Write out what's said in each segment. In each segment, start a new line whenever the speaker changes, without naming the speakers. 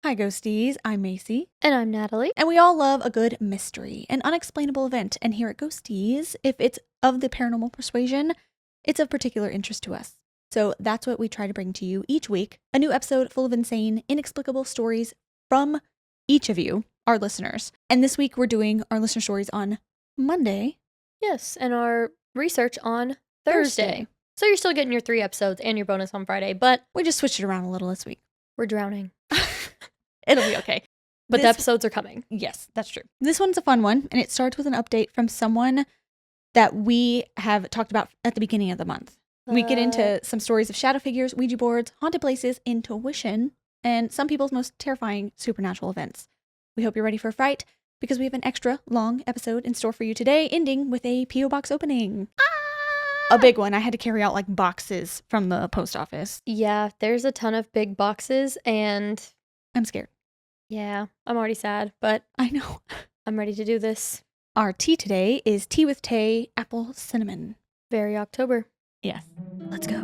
Hi, Ghosties. I'm Macy.
And I'm Natalie.
And we all love a good mystery, an unexplainable event. And here at Ghosties, if it's of the paranormal persuasion, it's of particular interest to us. So that's what we try to bring to you each week. A new episode full of insane, inexplicable stories from each of you, our listeners. And this week we're doing our listener stories on Monday.
Yes, and our research on Thursday. So you're still getting your 3 episodes and your bonus on Friday, but
We just switched it around a little this week.
we're drowning.
It'll be okay.
But the episodes are coming.
Yes, that's true. This one's a fun one, and it starts with an update from someone that we have talked about at the beginning of the month. We get into some stories of shadow figures, Ouija boards, haunted places, intuition, and some people's most terrifying supernatural events. We hope you're ready for a fright, because we have an extra long episode in store for you today, ending with a P.O. box opening. A big one. I had to carry out like boxes from the post office.
Yeah, there's a ton of big boxes, and
I'm scared.
yeah, I'm already sad, but
I know.
I'm ready to do this.
Our tea today is tea with Tae Apple Cinnamon.
Very October.
Yes. Let's go.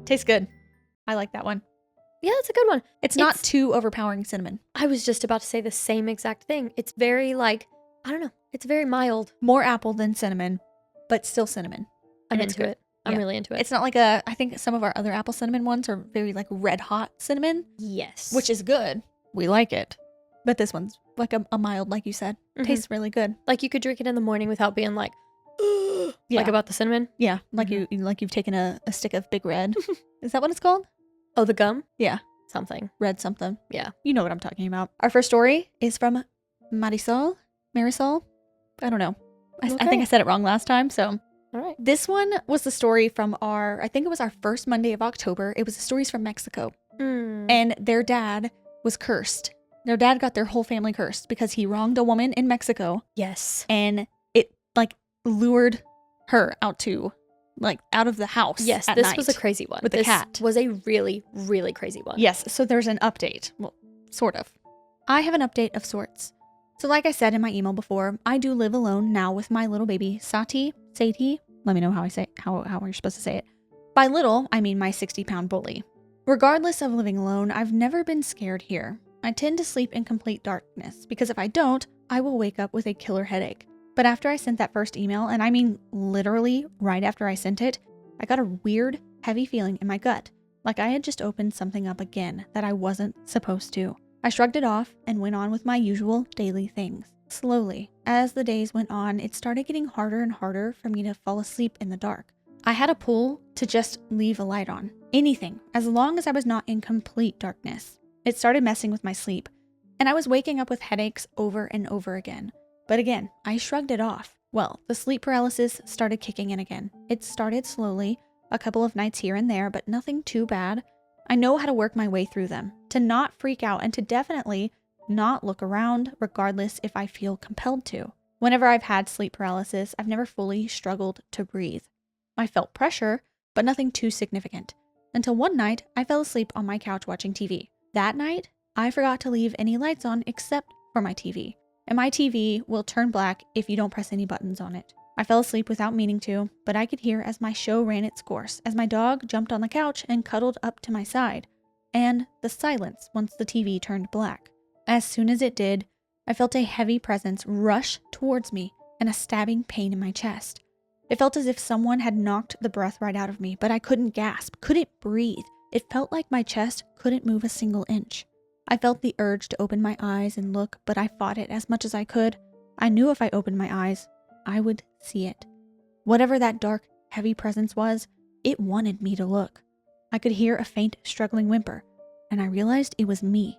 Tastes good. I like that one.
Yeah, that's a good one.
It's not too overpowering cinnamon.
I was just about to say the same exact thing. It's very I don't know. It's very mild.
More apple than cinnamon, but still cinnamon.
I'm
And it's
into
good.
it. I'm
Yeah.
really into it.
It's not like I think some of our other apple cinnamon ones are very like red hot cinnamon,
yes.
which is good. We like it. But this one's like a mild, like you said.
Mhm.
Tastes really good.
Like you could drink it in the morning without being like,
Yeah.
like about the cinnamon.
Yeah, like you've taken a stick of Big Red. Is that what it's called?
Oh, the gum?
Yeah,
Something.
red something.
Yeah.
You know what I'm talking about. Our first story is from Marisol. I don't know. I think
Okay.
I said it wrong last time. So
All right.
this one was the story from I think it was our first Monday of October. It was the stories from Mexico. And their dad was cursed. Their dad got their whole family cursed because he wronged a woman in Mexico.
Yes.
And it like lured her out of the house.
Yes,
at
this
night
was a crazy one.
with the
This
cat.
was a really, really crazy one.
Yes, so there's an update. Well, sort of. I have an update of sorts. So like I said in my email before, I do live alone now with my little baby, Sati. Let me know how you're supposed to say it. By little, I mean my 60-pound bully. Regardless of living alone, I've never been scared here. I tend to sleep in complete darkness because if I don't, I will wake up with a killer headache. But after I sent that first email, and I mean literally right after I sent it, I got a weird, heavy feeling in my gut, like I had just opened something up again that I wasn't supposed to. I shrugged it off and went on with my usual daily things. Slowly, as the days went on, it started getting harder and harder for me to fall asleep in the dark. I had a pull to just leave a light on. Anything, as long as I was not in complete darkness. It started messing with my sleep, and I was waking up with headaches over and over again. But again, I shrugged it off. Well, the sleep paralysis started kicking in again. It started slowly, a couple of nights here and there, but nothing too bad. I know how to work my way through them, to not freak out and to definitely not look around, regardless if I feel compelled to. Whenever I've had sleep paralysis, I've never fully struggled to breathe. I felt pressure, but nothing too significant. Until one night, I fell asleep on my couch watching TV. That night, I forgot to leave any lights on except for my TV. And my TV will turn black if you don't press any buttons on it. I fell asleep without meaning to, but I could hear as my show ran its course, as my dog jumped on the couch and cuddled up to my side, and the silence once the TV turned black. As soon as it did, I felt a heavy presence rush towards me and a stabbing pain in my chest. It felt as if someone had knocked the breath right out of me, but I couldn't gasp, couldn't breathe. It felt like my chest couldn't move a single inch. I felt the urge to open my eyes and look, but I fought it as much as I could. I knew if I opened my eyes, I would see it. Whatever that dark, heavy presence was, it wanted me to look. I could hear a faint, struggling whimper, and I realized it was me.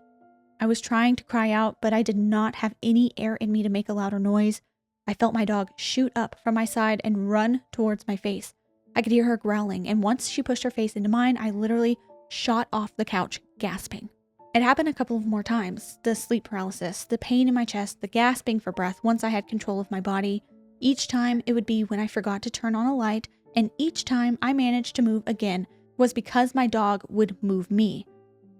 I was trying to cry out, but I did not have any air in me to make a louder noise. I felt my dog shoot up from my side and run towards my face. I could hear her growling, and once she pushed her face into mine, I literally shot off the couch, gasping. It happened a couple of more times. The sleep paralysis, the pain in my chest, the gasping for breath once I had control of my body. Each time it would be when I forgot to turn on a light, and each time I managed to move again was because my dog would move me.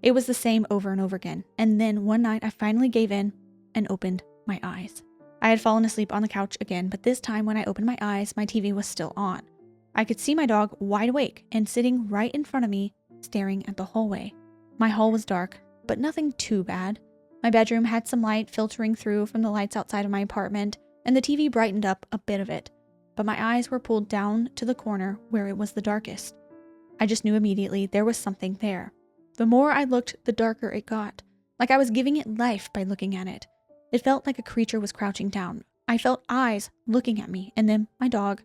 It was the same over and over again. And then one night I finally gave in and opened my eyes. I had fallen asleep on the couch again, but this time when I opened my eyes, my TV was still on. I could see my dog wide awake and sitting right in front of me, staring at the hallway. My hall was dark, but nothing too bad. My bedroom had some light filtering through from the lights outside of my apartment, and the TV brightened up a bit of it. But my eyes were pulled down to the corner where it was the darkest. I just knew immediately there was something there. The more I looked, the darker it got, like I was giving it life by looking at it. It felt like a creature was crouching down. I felt eyes looking at me, and then my dog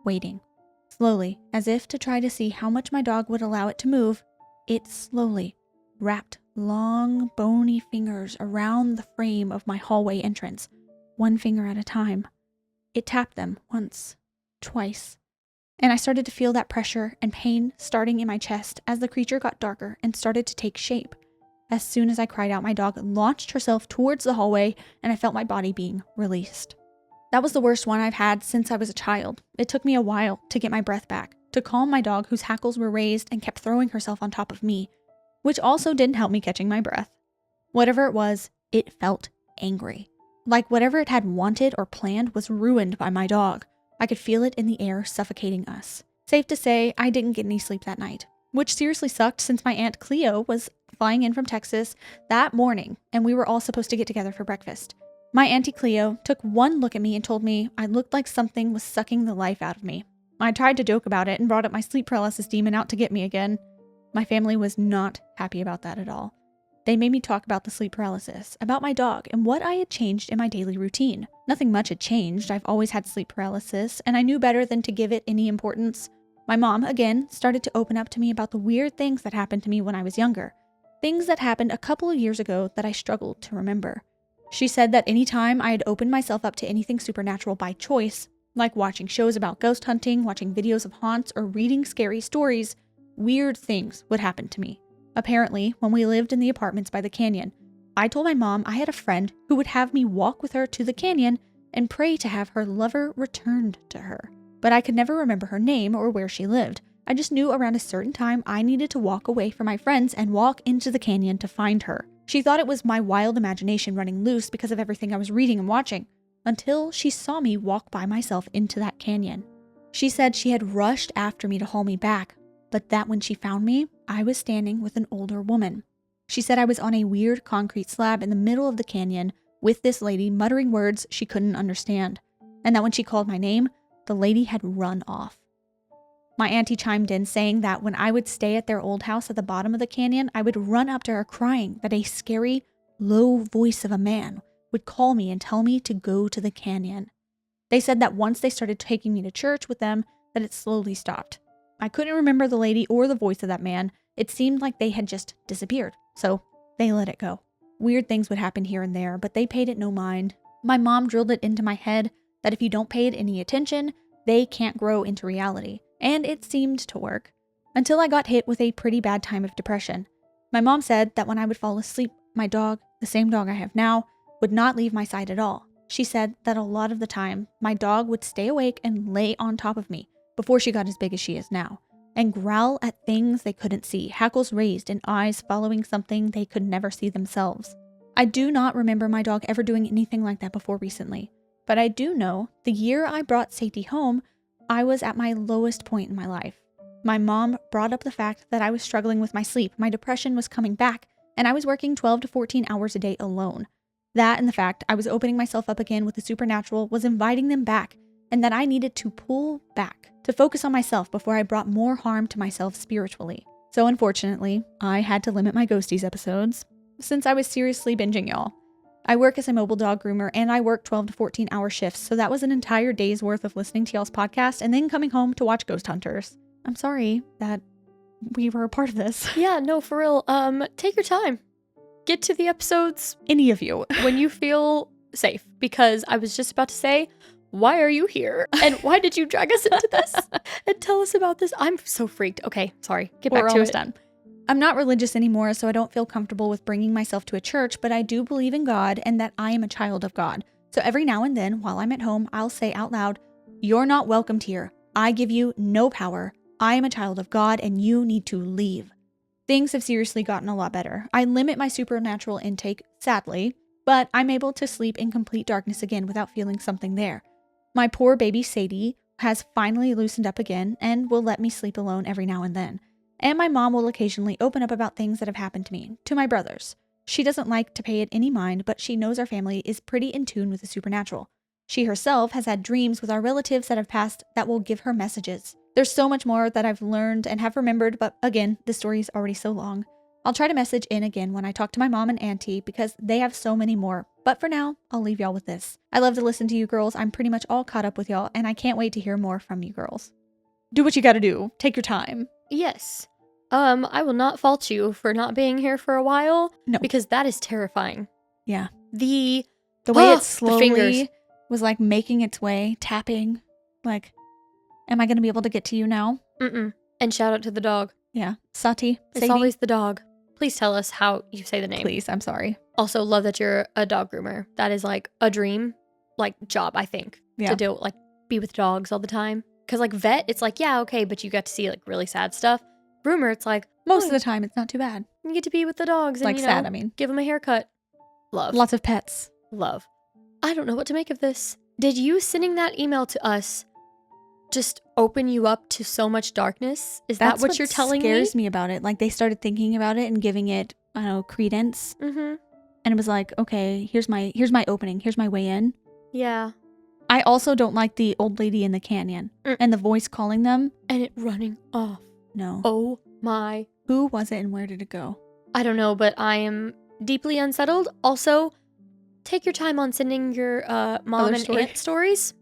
waiting. Slowly, as if to try to see how much my dog would allow it to move, it slowly wrapped long, bony fingers around the frame of my hallway entrance, one finger at a time. It tapped them once, twice, and I started to feel that pressure and pain starting in my chest as the creature got darker and started to take shape. As soon as I cried out, my dog launched herself towards the hallway, and I felt my body being released. That was the worst one I've had since I was a child. It took me a while to get my breath back, to calm my dog whose hackles were raised and kept throwing herself on top of me, which also didn't help me catching my breath. Whatever it was, it felt angry. Like whatever it had wanted or planned was ruined by my dog. I could feel it in the air suffocating us. Safe to say, I didn't get any sleep that night, which seriously sucked since my Aunt Cleo was flying in from Texas that morning and we were all supposed to get together for breakfast. My Auntie Cleo took one look at me and told me I looked like something was sucking the life out of me. I tried to joke about it and brought up my sleep paralysis demon out to get me again. My family was not happy about that at all. They made me talk about the sleep paralysis, about my dog, and what I had changed in my daily routine. Nothing much had changed. I've always had sleep paralysis, and I knew better than to give it any importance. My mom, again, started to open up to me about the weird things that happened to me when I was younger. Things that happened a couple of years ago that I struggled to remember. She said that any time I had opened myself up to anything supernatural by choice, like watching shows about ghost hunting, watching videos of haunts, or reading scary stories, weird things would happen to me. Apparently, when we lived in the apartments by the canyon, I told my mom I had a friend who would have me walk with her to the canyon and pray to have her lover returned to her. But I could never remember her name or where she lived. I just knew around a certain time I needed to walk away from my friends and walk into the canyon to find her. She thought it was my wild imagination running loose because of everything I was reading and watching, until she saw me walk by myself into that canyon. She said she had rushed after me to haul me back, but that when she found me, I was standing with an older woman. She said I was on a weird concrete slab in the middle of the canyon with this lady muttering words she couldn't understand, and that when she called my name, the lady had run off. My auntie chimed in saying that when I would stay at their old house at the bottom of the canyon, I would run up to her crying that a scary, low voice of a man would call me and tell me to go to the canyon. They said that once they started taking me to church with them, that it slowly stopped. I couldn't remember the lady or the voice of that man. It seemed like they had just disappeared, so they let it go. Weird things would happen here and there, but they paid it no mind. My mom drilled it into my head that if you don't pay it any attention, they can't grow into reality. And it seemed to work, until I got hit with a pretty bad time of depression. My mom said that when I would fall asleep, my dog, the same dog I have now, would not leave my side at all. She said that a lot of the time, my dog would stay awake and lay on top of me before she got as big as she is now, and growl at things they couldn't see, hackles raised and eyes following something they could never see themselves. I do not remember my dog ever doing anything like that before recently, but I do know the year I brought Sadie home, I was at my lowest point in my life. My mom brought up the fact that I was struggling with my sleep, my depression was coming back, and I was working 12 to 14 hours a day alone. That and the fact I was opening myself up again with the supernatural was inviting them back, and that I needed to pull back, to focus on myself before I brought more harm to myself spiritually. So unfortunately, I had to limit my Ghosties episodes, since I was seriously binging y'all. I work as a mobile dog groomer and I work 12 to 14 hour shifts, so that was an entire day's worth of listening to y'all's podcast and then coming home to watch Ghost Hunters. I'm sorry that we were a part of this.
Yeah, no, for real. Take your time. Get to the episodes.
Any of you.
When you feel safe, because I was just about to say, why are you here? And why did you drag us into this? And tell us about this. I'm so freaked. Okay, sorry. Get back
We're
to
almost
it.
done. I'm not religious anymore, so I don't feel comfortable with bringing myself to a church, but I do believe in God and that I am a child of God. So every now and then, while I'm at home, I'll say out loud, "You're not welcomed here. I give you no power. I am a child of God and you need to leave." Things have seriously gotten a lot better. I limit my supernatural intake, sadly, but I'm able to sleep in complete darkness again without feeling something there. My poor baby Sadie has finally loosened up again and will let me sleep alone every now and then. And my mom will occasionally open up about things that have happened to me, to my brothers. She doesn't like to pay it any mind, but she knows our family is pretty in tune with the supernatural. She herself has had dreams with our relatives that have passed that will give her messages. There's so much more that I've learned and have remembered, but again, the story is already so long. I'll try to message in again when I talk to my mom and auntie because they have so many more. But for now, I'll leave y'all with this. I love to listen to you girls. I'm pretty much all caught up with y'all, and I can't wait to hear more from you girls. Do what you gotta do. Take your time.
Yes. I will not fault you for not being here for a while.
No.
Because that is terrifying.
Yeah.
The
way it
the
slowly
fingers.
was like making its way, tapping. Like, am I gonna be able to get to you now?
Mm-mm. And shout out to the dog.
Yeah. Sati,
It's
Sadie.
always the dog. Please tell us how you say the name.
Please, I'm sorry.
Also, love that you're a dog groomer. That is like a dream, like job, I think.
Yeah.
To do, like, be with dogs all the time. Because like vet, it's like, yeah, okay, but you get to see like really sad stuff. Groomer, it's like,
Most of the time, it's not too bad.
you get to be with the dogs and,
Like
you know,
sad, I mean.
give them a haircut. Love.
Lots of pets.
Love. I don't know what to make of this. Did you sending that email to us just open you up to so much darkness? Is that what you're telling me?
Scares me about it. Like they started thinking about it and giving it, I don't know, credence.
Mm-hmm.
And it was like, okay, here's my opening. Here's my way in.
Yeah.
I also don't like the old lady in the canyon and the voice calling them.
And it running off.
No.
Oh my.
Who was it and where did it go?
I don't know, but I am deeply unsettled. Also, take your time on sending your mom and aunt stories.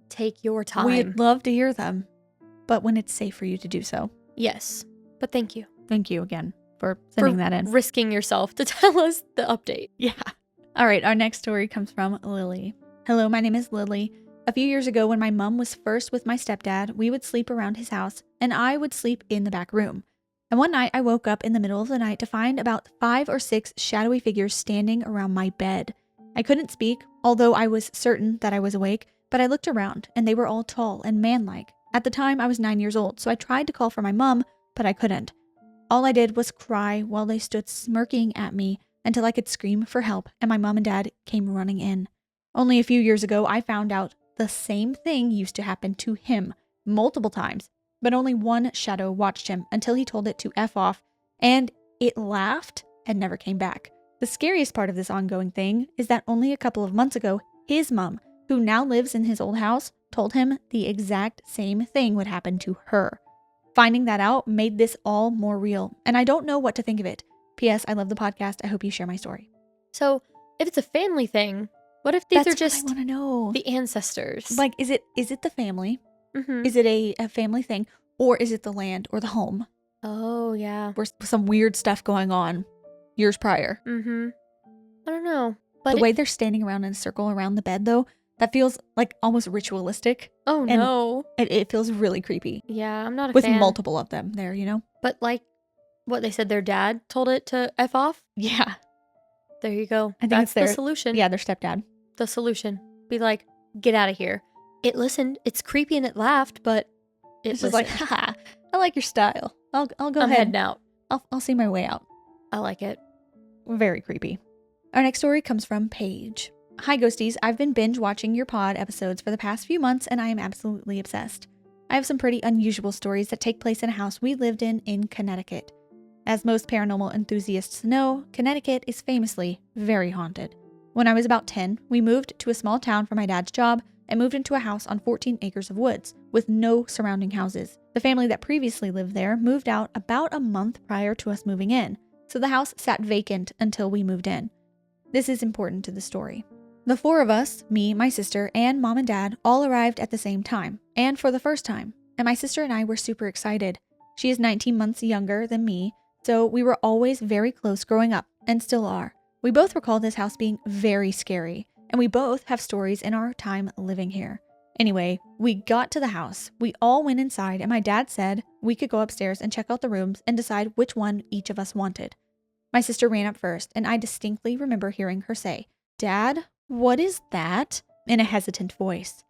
Take your time.
We'd love to hear them, but when it's safe for you to do so.
Yes, but thank you.
Thank you again for sending that in.
Risking yourself to tell us the update.
Yeah. All right, our next story comes from Lily. Hello, my name is Lily. A few years ago when my mom was first with my stepdad, we would sleep around his house and I would sleep in the back room. And one night I woke up in the middle of the night to find about 5 or 6 shadowy figures standing around my bed. I couldn't speak, although I was certain that I was awake, but I looked around and they were all tall and manlike. At the time I was 9 years old, so I tried to call for my mom, but I couldn't. All I did was cry while they stood smirking at me until I could scream for help and my mom and dad came running in. Only a few years ago I found out the same thing used to happen to him multiple times, but only one shadow watched him until he told it to F off, and it laughed and never came back. The scariest part of this ongoing thing is that only a couple of months ago, his mom, who now lives in his old house, told him the exact same thing would happen to her. Finding that out made this all more real, and I don't know what to think of it. P.S. I love the podcast. I hope you share my story.
So, if it's a family thing, what if these
That's
are just
what I want to know.
the ancestors?
Like, is it the family?
Mm-hmm.
Is it a family thing? Or is it the land or the home?
Oh, yeah.
Where some weird stuff going on years prior.
Mm-hmm. I don't know. But
The way they're standing around in a circle around the bed, though, that feels like almost ritualistic.
Oh,
and
no.
It feels really creepy.
Yeah, I'm not a
With
fan.
multiple of them there, you know?
But like, what they said their dad told it to F off?
Yeah.
There you go.
I think
That's
it's their
the solution.
Yeah, their stepdad.
The solution. Be like, get out of here. It listened. It's creepy and it laughed, but
It's
listened.
just like, haha, I like your style. I'll go
I'm
ahead.
heading out.
I'll see my way out.
I like it.
Very creepy. Our next story comes from Paige. Hi, Ghosties. I've been binge watching your pod episodes for the past few months, and I am absolutely obsessed. I have some pretty unusual stories that take place in a house we lived in Connecticut. As most paranormal enthusiasts know, Connecticut is famously very haunted. When I was about 10, we moved to a small town for my dad's job and moved into a house on 14 acres of woods with no surrounding houses. The family that previously lived there moved out about a month prior to us moving in, so the house sat vacant until we moved in. This is important to the story. The 4 of us, me, my sister, and mom and dad, all arrived at the same time, and for the first time, and my sister and I were super excited. She is 19 months younger than me, so we were always very close growing up, and still are. We both recall this house being very scary, and we both have stories in our time living here. Anyway, we got to the house, we all went inside, and my dad said we could go upstairs and check out the rooms and decide which one each of us wanted. My sister ran up first, and I distinctly remember hearing her say, "Dad, what is that?" in a hesitant voice.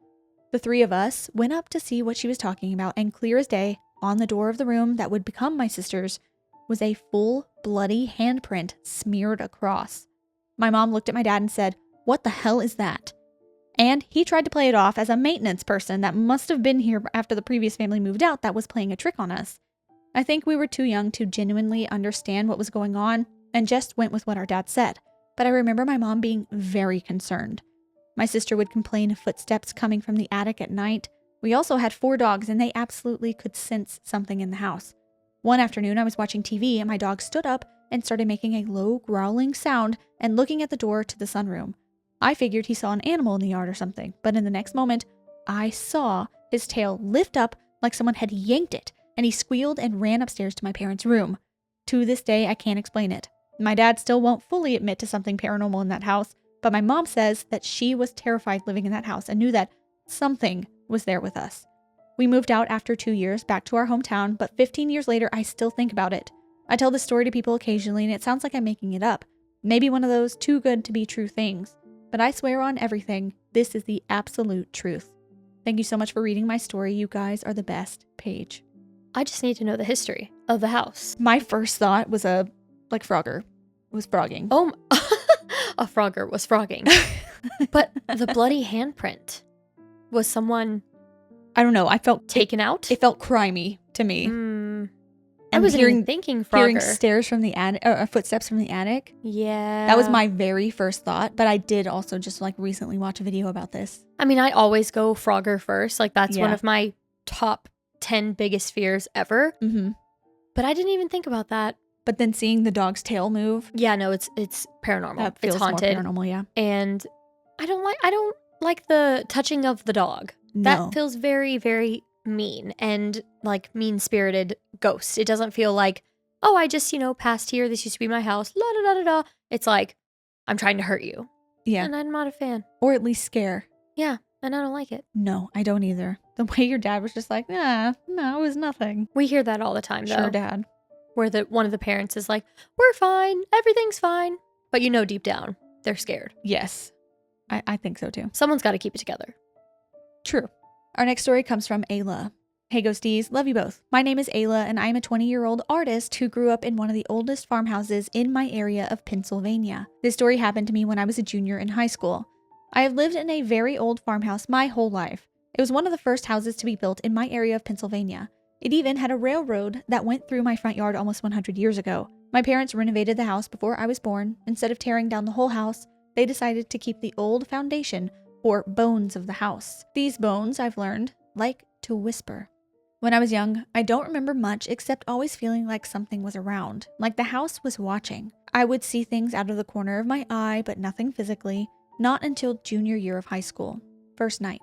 The 3 of us went up to see what she was talking about, and clear as day, on the door of the room that would become my sister's, was a full bloody handprint smeared across. My mom looked at my dad and said, "What the hell is that?" And he tried to play it off as a maintenance person that must have been here after the previous family moved out that was playing a trick on us. I think we were too young to genuinely understand what was going on and just went with what our dad said. But I remember my mom being very concerned. My sister would complain of footsteps coming from the attic at night. We also had 4 dogs and they absolutely could sense something in the house. One afternoon I was watching TV and my dog stood up and started making a low growling sound and looking at the door to the sunroom. I figured he saw an animal in the yard or something, but in the next moment, I saw his tail lift up like someone had yanked it, and he squealed and ran upstairs to my parents' room. To this day, I can't explain it. My dad still won't fully admit to something paranormal in that house, but my mom says that she was terrified living in that house and knew that something was there with us. We moved out after 2 years back to our hometown, but 15 years later, I still think about it. I tell this story to people occasionally, and it sounds like I'm making it up. Maybe one of those too good to be true things. But I swear on everything, this is the absolute truth. Thank you so much for reading my story. You guys are the best. Paige.
I just need to know the history of the house.
My first thought was Frogger. Was frogging.
Oh, a Frogger was frogging. But the bloody handprint. Was someone
I don't know. I felt
taken out?
It felt crimey to me.
I wasn't even thinking Frogger.
Hearing stairs from the attic, footsteps from the attic.
Yeah.
That was my very first thought, but I did also just recently watch a video about this.
I mean, I always go Frogger first. Like that's
Yeah.
one of my top 10 biggest fears ever.
Mm-hmm.
But I didn't even think about that.
But then seeing the dog's tail move.
Yeah, no, it's paranormal.
That feels
it's haunted.
more paranormal, yeah.
And I don't like the touching of the dog.
No.
That feels very, very mean and like mean-spirited ghost. It doesn't feel like, oh, I just, passed here. This used to be my house. La da da da da. It's like, I'm trying to hurt you.
Yeah.
And I'm not a fan.
Or at least scare.
Yeah. And I don't like it.
No, I don't either. The way your dad was just like, no, it was nothing.
We hear that all the time, though.
Sure, Dad.
Where one of the parents is like, we're fine. Everything's fine. But deep down, they're scared.
Yes. I think so too.
Someone's got to keep it together.
True. Our next story comes from Ayla. Hey Ghosties, love you both. My name is Ayla and I'm a 20-year-old artist who grew up in one of the oldest farmhouses in my area of Pennsylvania. This story happened to me when I was a junior in high school. I have lived in a very old farmhouse my whole life. It was one of the first houses to be built in my area of Pennsylvania. It even had a railroad that went through my front yard almost 100 years ago. My parents renovated the house before I was born. Instead of tearing down the whole house, they decided to keep the old foundation or bones of the house. These bones, I've learned, like to whisper. When I was young, I don't remember much except always feeling like something was around, like the house was watching. I would see things out of the corner of my eye, but nothing physically, not until junior year of high school. First night.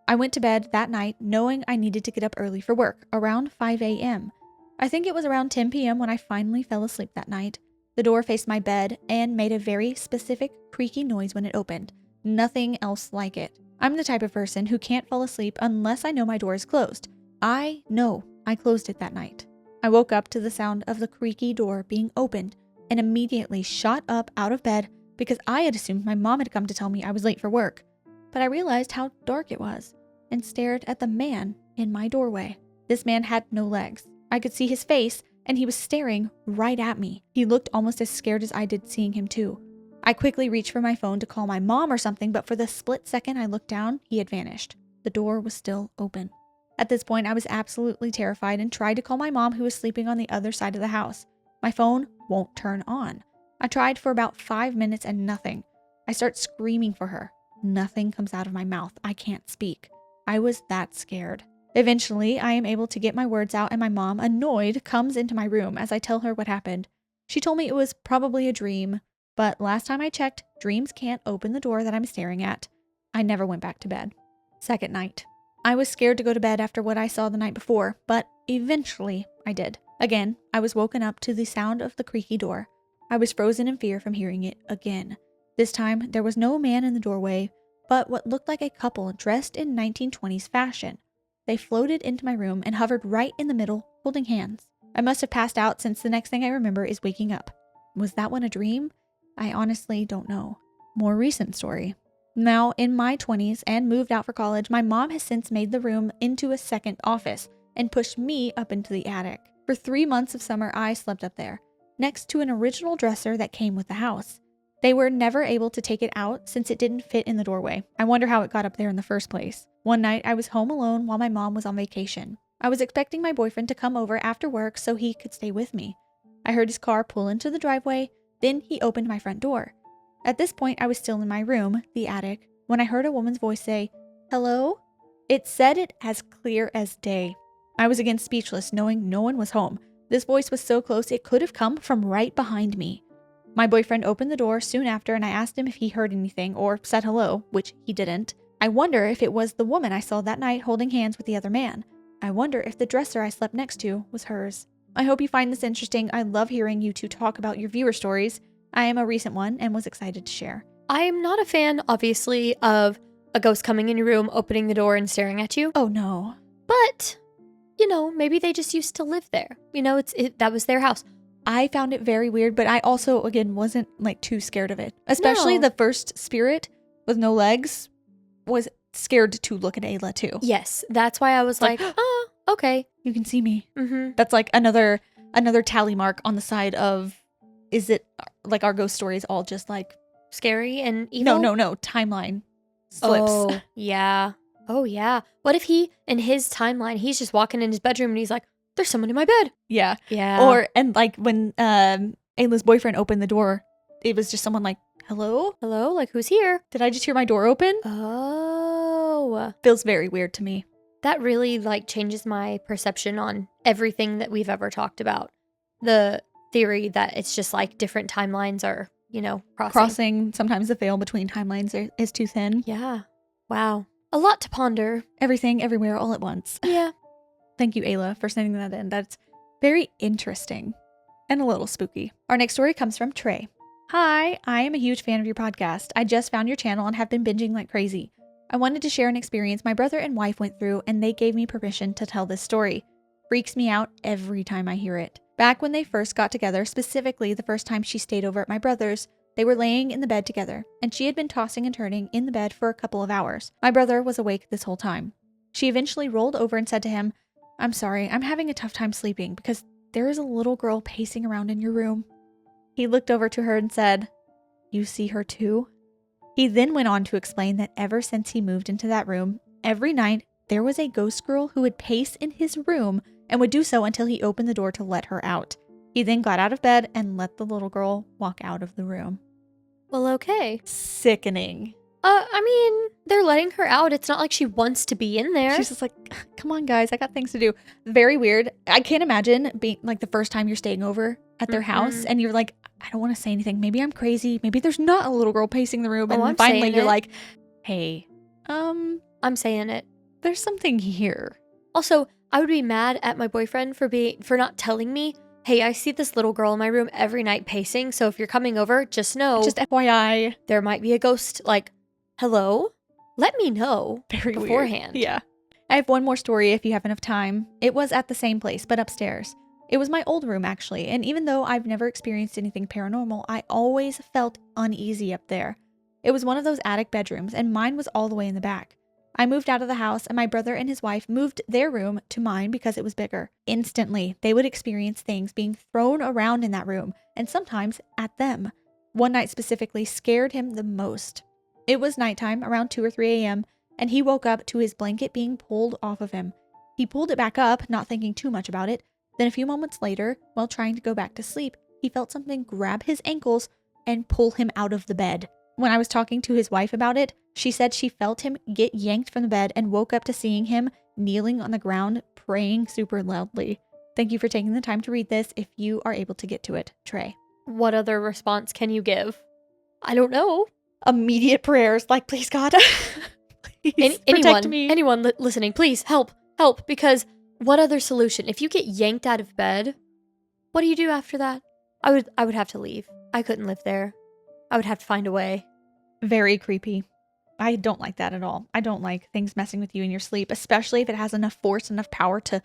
I went to bed that night knowing I needed to get up early for work, around 5 a.m. I think it was around 10 p.m. when I finally fell asleep that night. The door faced my bed and made a very specific creaky noise when it opened. Nothing else like it. I'm the type of person who can't fall asleep unless I know my door is closed. I know I closed it that night. I woke up to the sound of the creaky door being opened and immediately shot up out of bed because I had assumed my mom had come to tell me I was late for work. But I realized how dark it was and stared at the man in my doorway. This man had no legs. I could see his face and he was staring right at me. He looked almost as scared as I did seeing him too. I quickly reached for my phone to call my mom or something, but for the split second I looked down, he had vanished. The door was still open. At this point, I was absolutely terrified and tried to call my mom, who was sleeping on the other side of the house. My phone won't turn on. I tried for about 5 minutes and nothing. I start screaming for her. Nothing comes out of my mouth. I can't speak. I was that scared. Eventually, I am able to get my words out and my mom, annoyed, comes into my room as I tell her what happened. She told me it was probably a dream, but last time I checked, dreams can't open the door that I'm staring at. I never went back to bed. Second night. I was scared to go to bed after what I saw the night before, but eventually I did. Again, I was woken up to the sound of the creaky door. I was frozen in fear from hearing it again. This time, there was no man in the doorway, but what looked like a couple dressed in 1920s fashion. They floated into my room and hovered right in the middle, holding hands. I must have passed out since the next thing I remember is waking up. Was that one a dream? I honestly don't know. More recent story. Now, in my 20s and moved out for college, my mom has since made the room into a second office and pushed me up into the attic. For 3 months of summer, I slept up there, next to an original dresser that came with the house. They were never able to take it out since it didn't fit in the doorway. I wonder how it got up there in the first place. One night, I was home alone while my mom was on vacation. I was expecting my boyfriend to come over after work so he could stay with me. I heard his car pull into the driveway, then he opened my front door. At this point, I was still in my room, the attic, when I heard a woman's voice say, "Hello?" It said it as clear as day. I was again speechless, knowing no one was home. This voice was so close it could have come from right behind me. My boyfriend opened the door soon after and I asked him if he heard anything or said hello, which he didn't. I wonder if it was the woman I saw that night holding hands with the other man. I wonder if the dresser I slept next to was hers. I hope you find this interesting. I love hearing you two talk about your viewer stories. I am a recent one and was excited to share.
I am not a fan, obviously, of a ghost coming in your room, opening the door and staring at you.
Oh no.
But, maybe they just used to live there. That was their house.
I found it very weird, but I also, again, wasn't too scared of it. Especially
No.
the first spirit with no legs was scared to look at Ayla too.
Yes, that's why I was like, oh, okay.
You can see me.
Mm-hmm.
That's like another tally mark on the side of, is it like our ghost stories all just like
Scary and evil?
No, timeline slips.
Oh, yeah. Oh, yeah. What if in his timeline, he's just walking in his bedroom and he's like, there's someone in my bed.
Yeah.
Yeah.
And like when Ayla's boyfriend opened the door, it was just someone like, hello?
Hello? Like, who's here?
Did I just hear my door open?
Oh.
Feels very weird to me.
That really, changes my perception on everything that we've ever talked about. The theory that it's just, different timelines are, crossing.
Sometimes the veil between timelines is too thin.
Yeah. Wow. A lot to ponder.
Everything, everywhere, all at once.
Yeah.
Thank you, Ayla, for sending that in. That's very interesting and a little spooky. Our next story comes from Trey. Hi, I am a huge fan of your podcast. I just found your channel and have been binging like crazy. I wanted to share an experience my brother and wife went through, and they gave me permission to tell this story. Freaks me out every time I hear it. Back when they first got together, specifically the first time she stayed over at my brother's, they were laying in the bed together, and she had been tossing and turning in the bed for a couple of hours. My brother was awake this whole time. She eventually rolled over and said to him, "I'm sorry, I'm having a tough time sleeping because there is a little girl pacing around in your room." He looked over to her and said, "You see her too?" He then went on to explain that ever since he moved into that room, every night there was a ghost girl who would pace in his room and would do so until he opened the door to let her out. He then got out of bed and let the little girl walk out of the room.
Well, okay.
Sickening.
They're letting her out. It's not like she wants to be in there.
She's just like, come on, guys, I got things to do. Very weird. I can't imagine being like the first time you're staying over at their house and you're like, I don't want to say anything. Maybe I'm crazy. Maybe there's not a little girl pacing the room. And
I'm
finally
saying
you're
it.
like, hey,
I'm saying it.
there's something here.
Also, I would be mad at my boyfriend for not telling me, hey, I see this little girl in my room every night pacing, so if you're coming over, just know.
Just FYI.
There might be a ghost, hello? Let me know
Very
beforehand.
Weird. Yeah. I have one more story if you have enough time. It was at the same place, but upstairs. It was my old room, actually, and even though I've never experienced anything paranormal, I always felt uneasy up there. It was one of those attic bedrooms, and mine was all the way in the back. I moved out of the house, and my brother and his wife moved their room to mine because it was bigger. Instantly, they would experience things being thrown around in that room, and sometimes at them. One night specifically scared him the most. It was nighttime, around 2 or 3 a.m., and he woke up to his blanket being pulled off of him. He pulled it back up, not thinking too much about it. Then a few moments later, while trying to go back to sleep, he felt something grab his ankles and pull him out of the bed. When I was talking to his wife about it, she said she felt him get yanked from the bed and woke up to seeing him kneeling on the ground, praying super loudly. Thank you for taking the time to read this if you are able to get to it, Trey.
What other response can you give? I don't know.
Immediate prayers, like, please God, please protect me.
Anyone listening, please help, because what other solution? If you get yanked out of bed, what do you do after that? I would have to leave. I couldn't live there. I would have to find a way.
Very creepy. I don't like that at all. I don't like things messing with you in your sleep, especially if it has enough force, enough power to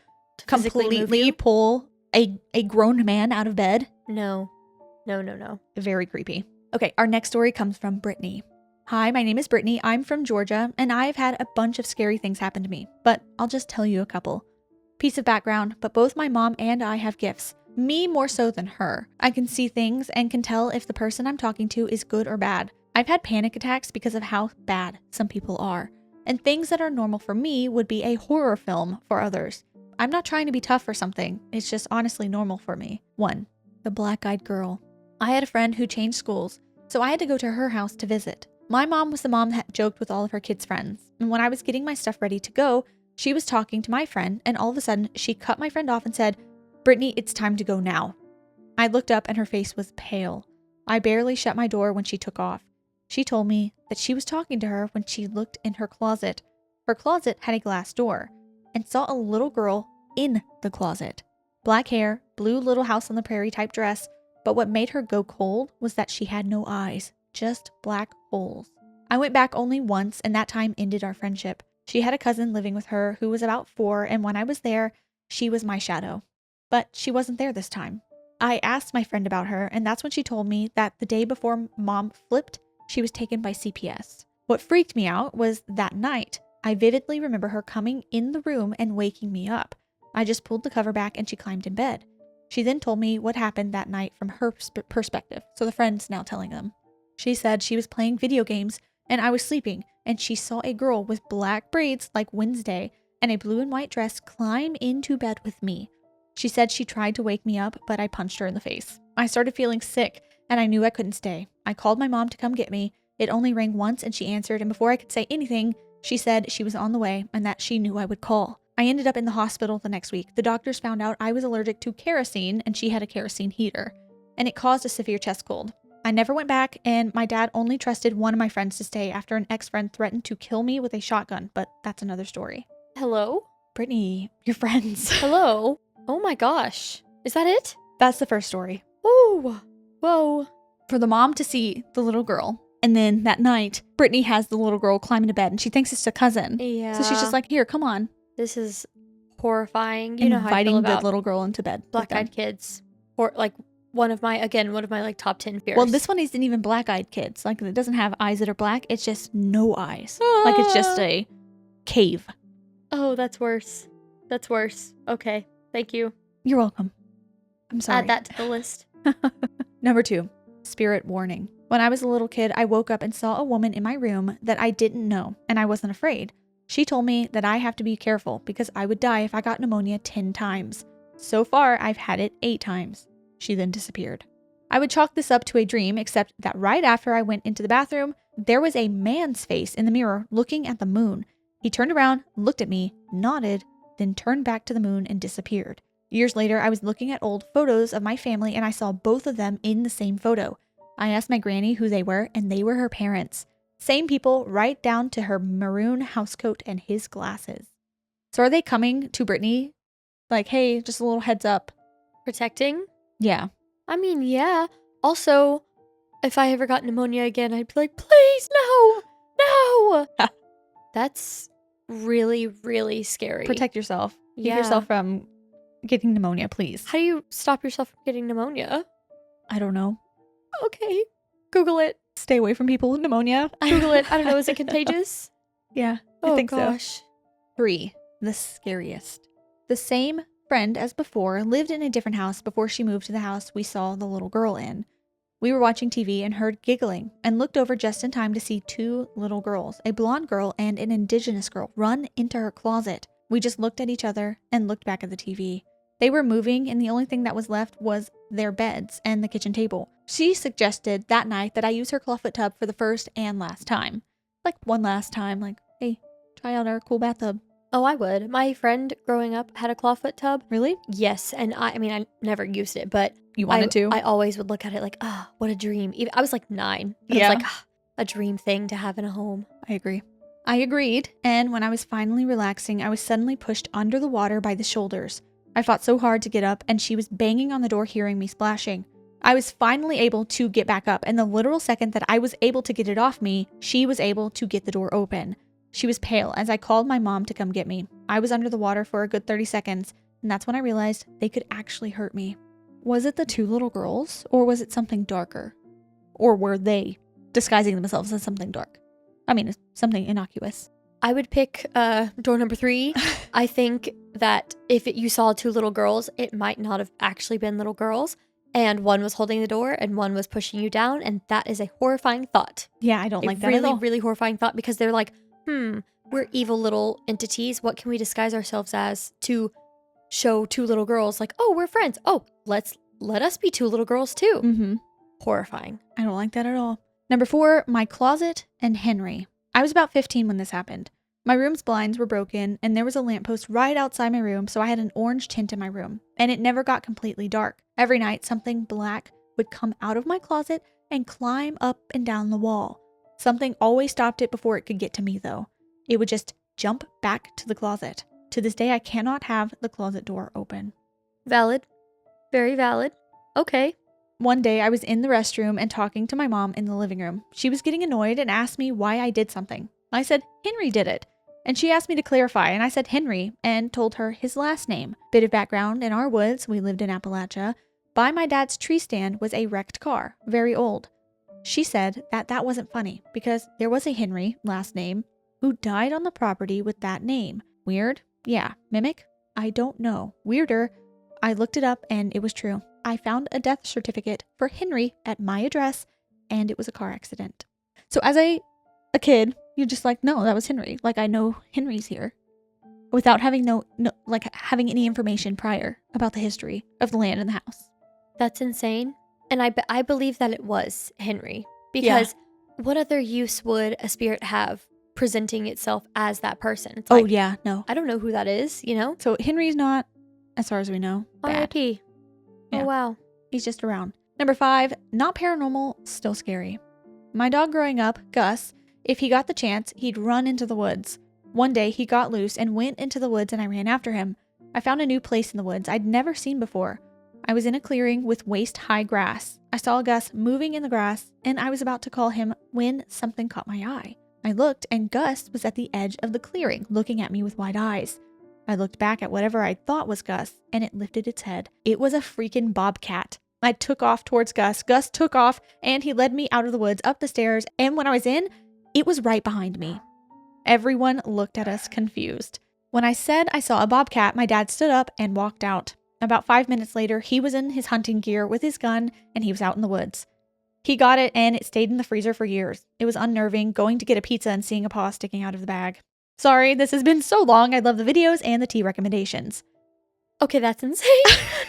completely pull a grown man out of bed.
No.
Very creepy. Okay, our next story comes from Brittany. Hi, my name is Brittany. I'm from Georgia, and I've had a bunch of scary things happen to me, but I'll just tell you a couple. Piece of background, but both my mom and I have gifts. Me more so than her. I can see things and can tell if the person I'm talking to is good or bad. I've had panic attacks because of how bad some people are. And things that are normal for me would be a horror film for others. I'm not trying to be tough or something. It's just honestly normal for me. 1. The black-eyed girl. I had a friend who changed schools, so I had to go to her house to visit. My mom was the mom that joked with all of her kids' friends. And when I was getting my stuff ready to go, she was talking to my friend, and all of a sudden, she cut my friend off and said, "Brittany, it's time to go now." I looked up and her face was pale. I barely shut my door when she took off. She told me that she was talking to her when she looked in her closet. Her closet had a glass door, and saw a little girl in the closet. Black hair, blue Little House on the Prairie type dress, but what made her go cold was that she had no eyes, just black holes. I went back only once, and that time ended our friendship. She had a cousin living with her who was about 4, and when I was there, she was my shadow. But she wasn't there this time. I asked my friend about her, and that's when she told me that the day before Mom flipped, she was taken by CPS. What freaked me out was that night, I vividly remember her coming in the room and waking me up. I just pulled the cover back and she climbed in bed. She then told me what happened that night from her perspective, so the friend's now telling them. She said she was playing video games and I was sleeping, and she saw a girl with black braids like Wednesday and a blue and white dress climb into bed with me. She said she tried to wake me up, but I punched her in the face. I started feeling sick, and I knew I couldn't stay. I called my mom to come get me. It only rang once, and she answered, and before I could say anything, she said she was on the way and that she knew I would call. I ended up in the hospital the next week. The doctors found out I was allergic to kerosene, and she had a kerosene heater, and it caused a severe chest cold. I never went back, and my dad only trusted one of my friends to stay after an ex-friend threatened to kill me with a shotgun, but that's another story.
Hello?
Brittany, your friends.
Hello? Oh my gosh. Is that it?
That's the first story.
Oh, whoa.
For the mom to see the little girl, and then that night, Brittany has the little girl climb into bed, and she thinks it's a cousin.
Yeah.
So she's just like, here, come on.
This is horrifying. You know how I feel
Inviting
about
the little girl into bed.
black-eyed kids. Or like one of my like top 10 fears.
Well, this one isn't even black-eyed kids. Like, it doesn't have eyes that are black. It's just no eyes. Like, it's just a cave.
Oh, that's worse. That's worse. Okay. Thank you.
You're welcome. I'm sorry.
Add that to the list.
Number 2, spirit warning. When I was a little kid, I woke up and saw a woman in my room that I didn't know, and I wasn't afraid. She told me that I have to be careful because I would die if I got pneumonia 10 times. So far, I've had it 8 times. She then disappeared. I would chalk this up to a dream, except that right after I went into the bathroom, there was a man's face in the mirror looking at the moon. He turned around, looked at me, nodded, then turned back to the moon and disappeared. Years later, I was looking at old photos of my family and I saw both of them in the same photo. I asked my granny who they were, and they were her parents. Same people, right down to her maroon housecoat and his glasses. So are they coming to Brittany? Like, hey, just a little heads up.
Protecting?
Yeah.
I mean, yeah. Also, if I ever got pneumonia again, I'd be like, please, no, no. That's really, really scary.
Protect yourself. Keep
Yeah.
yourself from getting pneumonia, please.
How do you stop yourself from getting pneumonia?
I don't know.
Okay. Google it.
Stay away from people with pneumonia.
Google it. I don't know. Is it contagious?
Yeah,
Oh,
I think
gosh.
so. 3, the scariest. The same friend as before lived in a different house before she moved to the house we saw the little girl in. We were watching TV and heard giggling and looked over just in time to see 2 little girls, a blonde girl and an indigenous girl, run into her closet. We just looked at each other and looked back at the TV. They were moving, and the only thing that was left was their beds and the kitchen table. She suggested that night that I use her clawfoot tub for the first and last time. Like, one last time, like, hey, try out our cool bathtub.
Oh, I would. My friend growing up had a clawfoot tub.
Really?
Yes, and I mean, I never used it, but
You wanted to?
I always would look at it like, ah, what a dream. Even I was like 9. But
Yeah.
It was like, a dream thing to have in a home.
I agree. I agreed, and when I was finally relaxing, I was suddenly pushed under the water by the shoulders. I fought so hard to get up, and she was banging on the door hearing me splashing. I was finally able to get back up, and the literal second that I was able to get it off me, she was able to get the door open. She was pale as I called my mom to come get me. I was under the water for a good 30 seconds, and that's when I realized they could actually hurt me. Was it the 2 little girls, or was it something darker? Or were they disguising themselves as something dark? I mean, something innocuous.
I would pick door number 3. I think that if you saw 2 little girls, it might not have actually been little girls. And one was holding the door and one was pushing you down. And that is a horrifying thought.
Yeah, I don't like that
really,
at all.
really horrifying thought, because they're like, we're evil little entities. What can we disguise ourselves as to show 2 little girls like, oh, we're friends. Oh, let us be 2 little girls too.
Mm-hmm.
Horrifying.
I don't like that at all. Number 4, my closet and Henry. I was about 15 when this happened. My room's blinds were broken and there was a lamppost right outside my room, so I had an orange tint in my room, and it never got completely dark. Every night, something black would come out of my closet and climb up and down the wall. Something always stopped it before it could get to me, though. It would just jump back to the closet. To this day, I cannot have the closet door open.
Valid. Very valid. Okay.
One day, I was in the restroom and talking to my mom in the living room. She was getting annoyed and asked me why I did something. I said, Henry did it. And she asked me to clarify, and I said Henry and told her his last name. Bit of background: in our woods, we lived in Appalachia. By my dad's tree stand was a wrecked car, very old. She said that wasn't funny because there was a Henry, last name, who died on the property with that name. Weird? Yeah. Mimic? I don't know. Weirder? I looked it up and it was true. I found a death certificate for Henry at my address, and it was a car accident. So as a kid, you're just like, no, that was Henry. Like, I know Henry's here, without having having any information prior about the history of the land and the house.
That's insane. And I believe that it was Henry, because what other use would a spirit have presenting itself as that person? It's like,
yeah, no.
I don't know who that is, you know?
So Henry's not, as far as we know, bad.
R.I.P.
Yeah.
Oh, wow.
He's just around. Number 5, not paranormal, still scary. My dog growing up, Gus, if he got the chance, he'd run into the woods. One day, he got loose and went into the woods, and I ran after him. I found a new place in the woods I'd never seen before. I was in a clearing with waist-high grass. I saw Gus moving in the grass, and I was about to call him when something caught my eye. I looked, and Gus was at the edge of the clearing, looking at me with wide eyes. I looked back at whatever I thought was Gus, and it lifted its head. It was a freaking bobcat. I took off towards Gus. Gus took off, and he led me out of the woods, up the stairs, and when I was in, it was right behind me. Everyone looked at us confused. When I said I saw a bobcat, my dad stood up and walked out. About 5 minutes later, he was in his hunting gear with his gun, and he was out in the woods. He got it, and it stayed in the freezer for years. It was unnerving, going to get a pizza and seeing a paw sticking out of the bag. Sorry, this has been so long. I love the videos and the tea recommendations.
Okay, that's insane.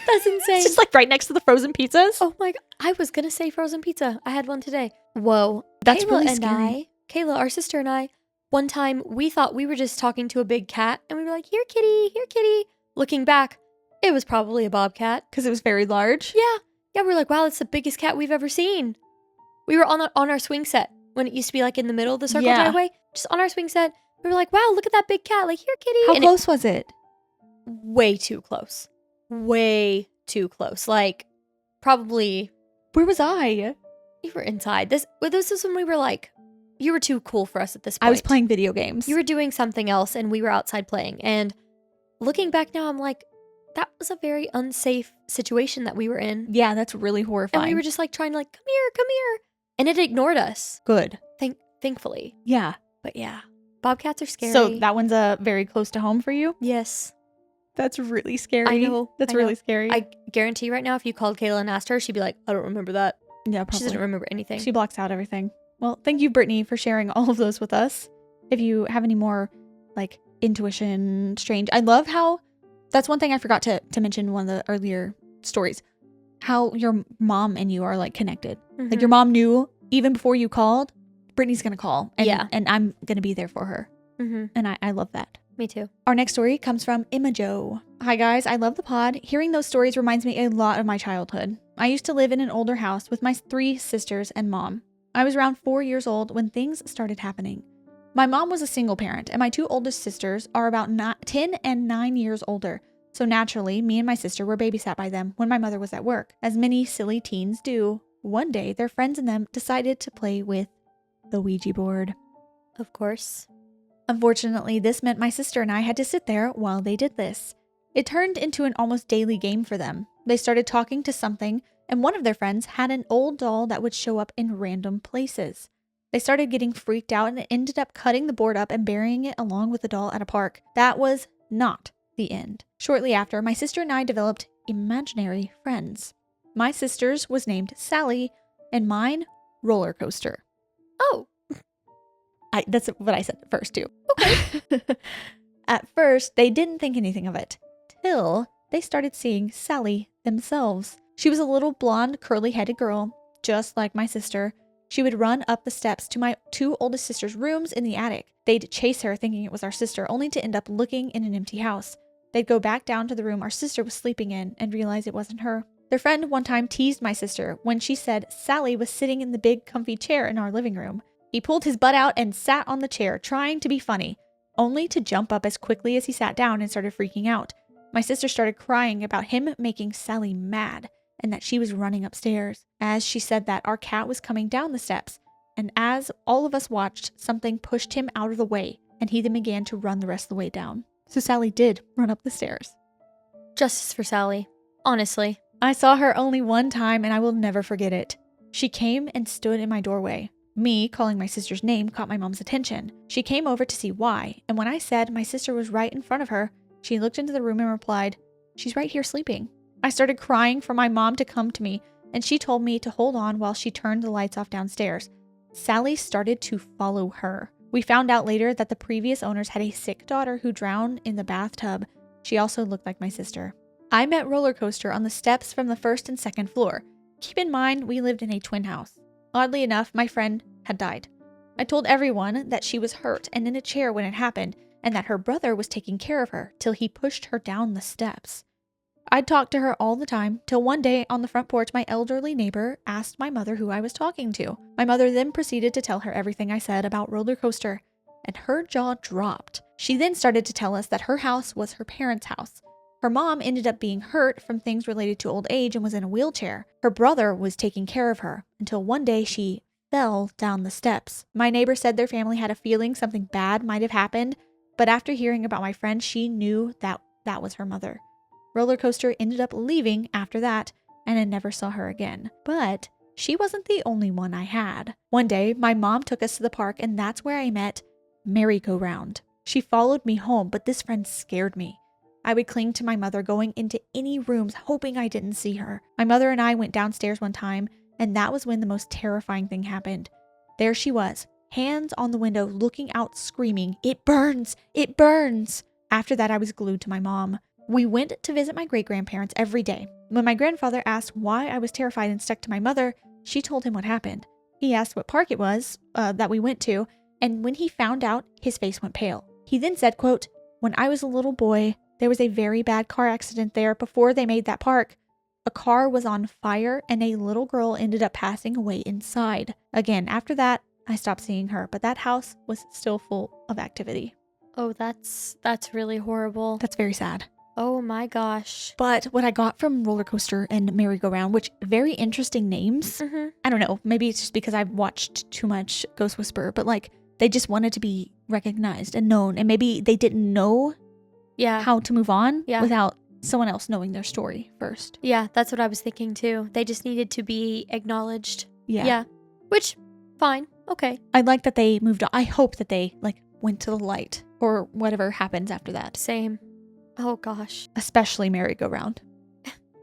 That's insane.
It's just like right next to the frozen pizzas.
Oh my God. I was going to say frozen pizza. I had one today. Whoa.
That's
Kayla
really
and
scary.
Kayla, our sister, and I, one time we thought we were just talking to a big cat, and we were like, here, kitty, here, kitty. Looking back, it was probably a bobcat.
Because it was very large.
Yeah. Yeah, we were like, wow, that's the biggest cat we've ever seen. We were on our swing set when it used to be like in the middle of the circle driveway. Just on our swing set. We were like, wow, look at that big cat. Like, here, kitty.
How close was it?
Way too close. Way too close. Like, probably.
Where was I?
You were inside. This is when we were like, you were too cool for us at this point.
I was playing video games.
You were doing something else, and we were outside playing. And looking back now, I'm like, that was a very unsafe situation that we were in.
Yeah, that's really horrifying.
And we were just like trying to like, come here. And it ignored us.
Good.
Thankfully.
Yeah.
But yeah, bobcats are scary.
So that one's very close to home for you?
Yes.
That's really scary.
I know.
That's really scary.
I guarantee right now, if you called Kayla and asked her, she'd be like, I don't remember that.
Yeah, probably.
She doesn't remember anything.
She blocks out everything. Well, thank you, Brittany, for sharing all of those with us. If you have any more, like, intuition, strange. I love how, that's one thing I forgot to mention in one of the earlier stories, how your mom and you are, like, connected.
Mm-hmm.
Like, your mom knew, even before you called, Brittany's going to call. And,
yeah.
And I'm going to be there for her.
Mm-hmm.
And I love that.
Me too.
Our next story comes from Emmajo. Hi guys, I love the pod. Hearing those stories reminds me a lot of my childhood. I used to live in an older house with my 3 sisters and mom. I was around 4 years old when things started happening. My mom was a single parent, and my 2 oldest sisters are about 10 and 9 years older. So naturally, me and my sister were babysat by them when my mother was at work. As many silly teens do, one day their friends and them decided to play with the Ouija board.
Of course.
Unfortunately, this meant my sister and I had to sit there while they did this. It turned into an almost daily game for them. They started talking to something, and one of their friends had an old doll that would show up in random places. They started getting freaked out and ended up cutting the board up and burying it along with the doll at a park. That was not the end. Shortly after, my sister and I developed imaginary friends. My sister's was named Sally and mine Roller Coaster.
Oh.
That's what I said at first too.
Okay.
At first, they didn't think anything of it, till they started seeing Sally themselves. She was a little blonde, curly-headed girl, just like my sister. She would run up the steps to my 2 oldest sisters' rooms in the attic. They'd chase her thinking it was our sister, only to end up looking in an empty house. They'd go back down to the room our sister was sleeping in and realize it wasn't her. Their friend one time teased my sister when she said Sally was sitting in the big comfy chair in our living room. He pulled his butt out and sat on the chair, trying to be funny, only to jump up as quickly as he sat down and started freaking out. My sister started crying about him making Sally mad and that she was running upstairs. As she said that, our cat was coming down the steps, and as all of us watched, something pushed him out of the way, and he then began to run the rest of the way down. So Sally did run up the stairs.
Justice for Sally. Honestly.
I saw her only one time, and I will never forget it. She came and stood in my doorway. Me calling my sister's name caught my mom's attention. She came over to see why, and when I said my sister was right in front of her, she looked into the room and replied, "She's right here sleeping." I started crying for my mom to come to me, and she told me to hold on while she turned the lights off downstairs. Sally started to follow her. We found out later that the previous owners had a sick daughter who drowned in the bathtub. She also looked like my sister. I met Roller Coaster on the steps from the 1st and 2nd floor. Keep in mind, we lived in a twin house. Oddly enough, my friend had died. I told everyone that she was hurt and in a chair when it happened, and that her brother was taking care of her till he pushed her down the steps. I'd talk to her all the time, till one day on the front porch my elderly neighbor asked my mother who I was talking to. My mother then proceeded to tell her everything I said about Roller Coaster, and her jaw dropped. She then started to tell us that her house was her parents' house. Her mom ended up being hurt from things related to old age and was in a wheelchair. Her brother was taking care of her, until one day she fell down the steps. My neighbor said their family had a feeling something bad might have happened, but after hearing about my friend, she knew that was her mother. Roller Coaster ended up leaving after that, and I never saw her again. But she wasn't the only one I had. One day, my mom took us to the park, and that's where I met Merry-Go-Round. She followed me home, but this friend scared me. I would cling to my mother, going into any rooms, hoping I didn't see her. My mother and I went downstairs one time, and that was when the most terrifying thing happened. There she was, hands on the window, looking out, screaming, "It burns! It burns!" After that, I was glued to my mom. We went to visit my great-grandparents every day. When my grandfather asked why I was terrified and stuck to my mother, she told him what happened. He asked what park it was that we went to, and when he found out, his face went pale. He then said, quote, "When I was a little boy, there was a very bad car accident there before they made that park. A car was on fire and a little girl ended up passing away inside." Again, after that, I stopped seeing her, but that house was still full of activity.
Oh, that's really horrible.
That's very sad.
Oh my gosh.
But what I got from Roller Coaster and Merry-Go-Round, which very interesting names.
Mm-hmm.
I don't know, maybe it's just because I've watched too much Ghost Whisperer, but like they just wanted to be recognized and known, and maybe they didn't know how to move on without someone else knowing their story first.
Yeah, that's what I was thinking too. They just needed to be acknowledged.
Yeah.
Which, fine. Okay.
I like that they moved on. I hope that they like went to the light or whatever happens after that.
Same. Oh gosh.
Especially Merry-Go-Round.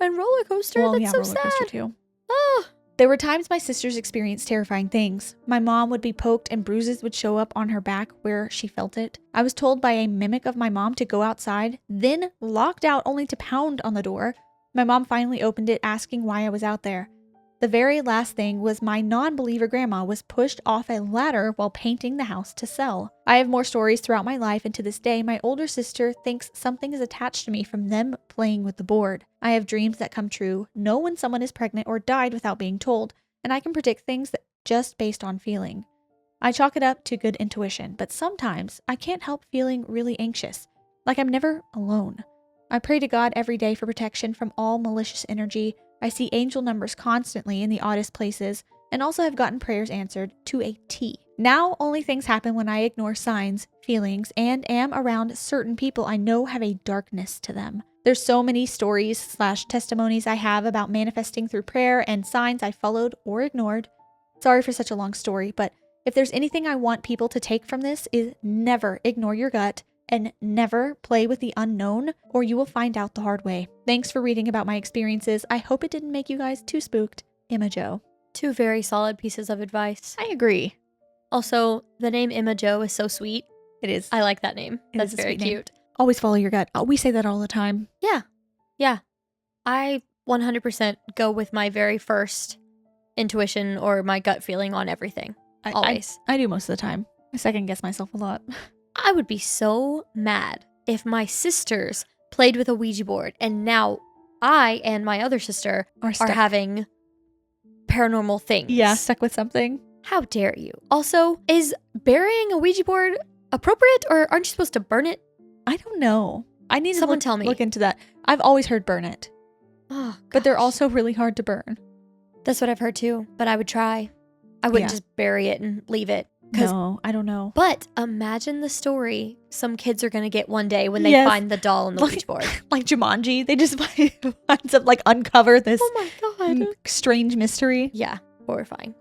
And Roller Coaster,
Well,
that's
yeah,
so
Roller
sad.
Coaster too.
Oh.
There were times my sisters experienced terrifying things. My mom would be poked and bruises would show up on her back where she felt it. I was told by a mimic of my mom to go outside, then locked out only to pound on the door. My mom finally opened it, asking why I was out there. The very last thing was my non-believer grandma was pushed off a ladder while painting the house to sell. I have more stories throughout my life, and to this day, my older sister thinks something is attached to me from them playing with the board. I have dreams that come true, know when someone is pregnant or died without being told, and I can predict things that just based on feeling. I chalk it up to good intuition, but sometimes I can't help feeling really anxious, like I'm never alone. I pray to God every day for protection from all malicious energy. I see angel numbers constantly in the oddest places, and also have gotten prayers answered to a T. Now, only things happen when I ignore signs, feelings, and am around certain people I know have a darkness to them. There's so many stories/testimonies I have about manifesting through prayer and signs I followed or ignored. Sorry for such a long story, but If there's anything I want people to take from this is never ignore your gut and never play with the unknown, or you will find out the hard way. Thanks for reading about my experiences. I hope it didn't make you guys too spooked. Emmajo.
2 very solid pieces of advice.
I agree.
Also, the name Emmajo is so sweet.
It is.
I like that name. That's very cute.
Always follow your gut. We say that all the time.
Yeah. Yeah. I 100% go with my very first intuition or my gut feeling on everything. Always.
I do most of the time. I second guess myself a lot.
I would be so mad if my sisters played with a Ouija board and now I and my other sister are having paranormal things.
Yeah, stuck with something.
How dare you? Also, is burying a Ouija board appropriate or aren't you supposed to burn it?
I don't know. I need
Someone
to
tell me.
Look into that. I've always heard burn it.
Oh,
but they're
gosh.
also really hard to burn.
That's what I've heard too, but I would try. I wouldn't just bury it and leave it.
No, I don't know.
But imagine the story some kids are going to get one day when they find the doll on the Ouija board.
Like Jumanji. They just find some, like, uncover this
Oh my God.
strange mystery.
Yeah, horrifying.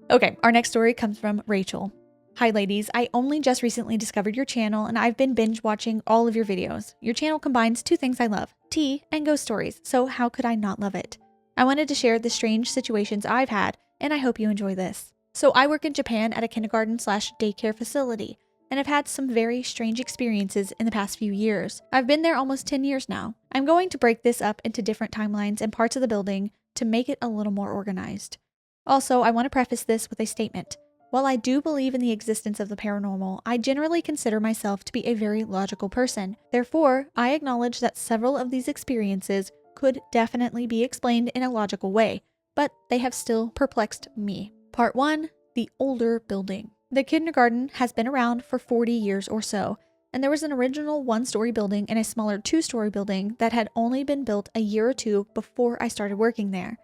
Okay, our next story comes from Rachel. Hi ladies, I only just recently discovered your channel and I've been binge watching all of your videos. Your channel combines 2 things I love, tea and ghost stories, so how could I not love it? I wanted to share the strange situations I've had and I hope you enjoy this. So I work in Japan at a kindergarten/daycare facility and have had some very strange experiences in the past few years. I've been there almost 10 years now. I'm going to break this up into different timelines and parts of the building to make it a little more organized. Also, I want to preface this with a statement. While I do believe in the existence of the paranormal, I generally consider myself to be a very logical person. Therefore, I acknowledge that several of these experiences could definitely be explained in a logical way, but they have still perplexed me. Part 1. The older building. The kindergarten has been around for 40 years or so, and there was an original 1-story building and a smaller 2-story building that had only been built a year or 2 before I started working there.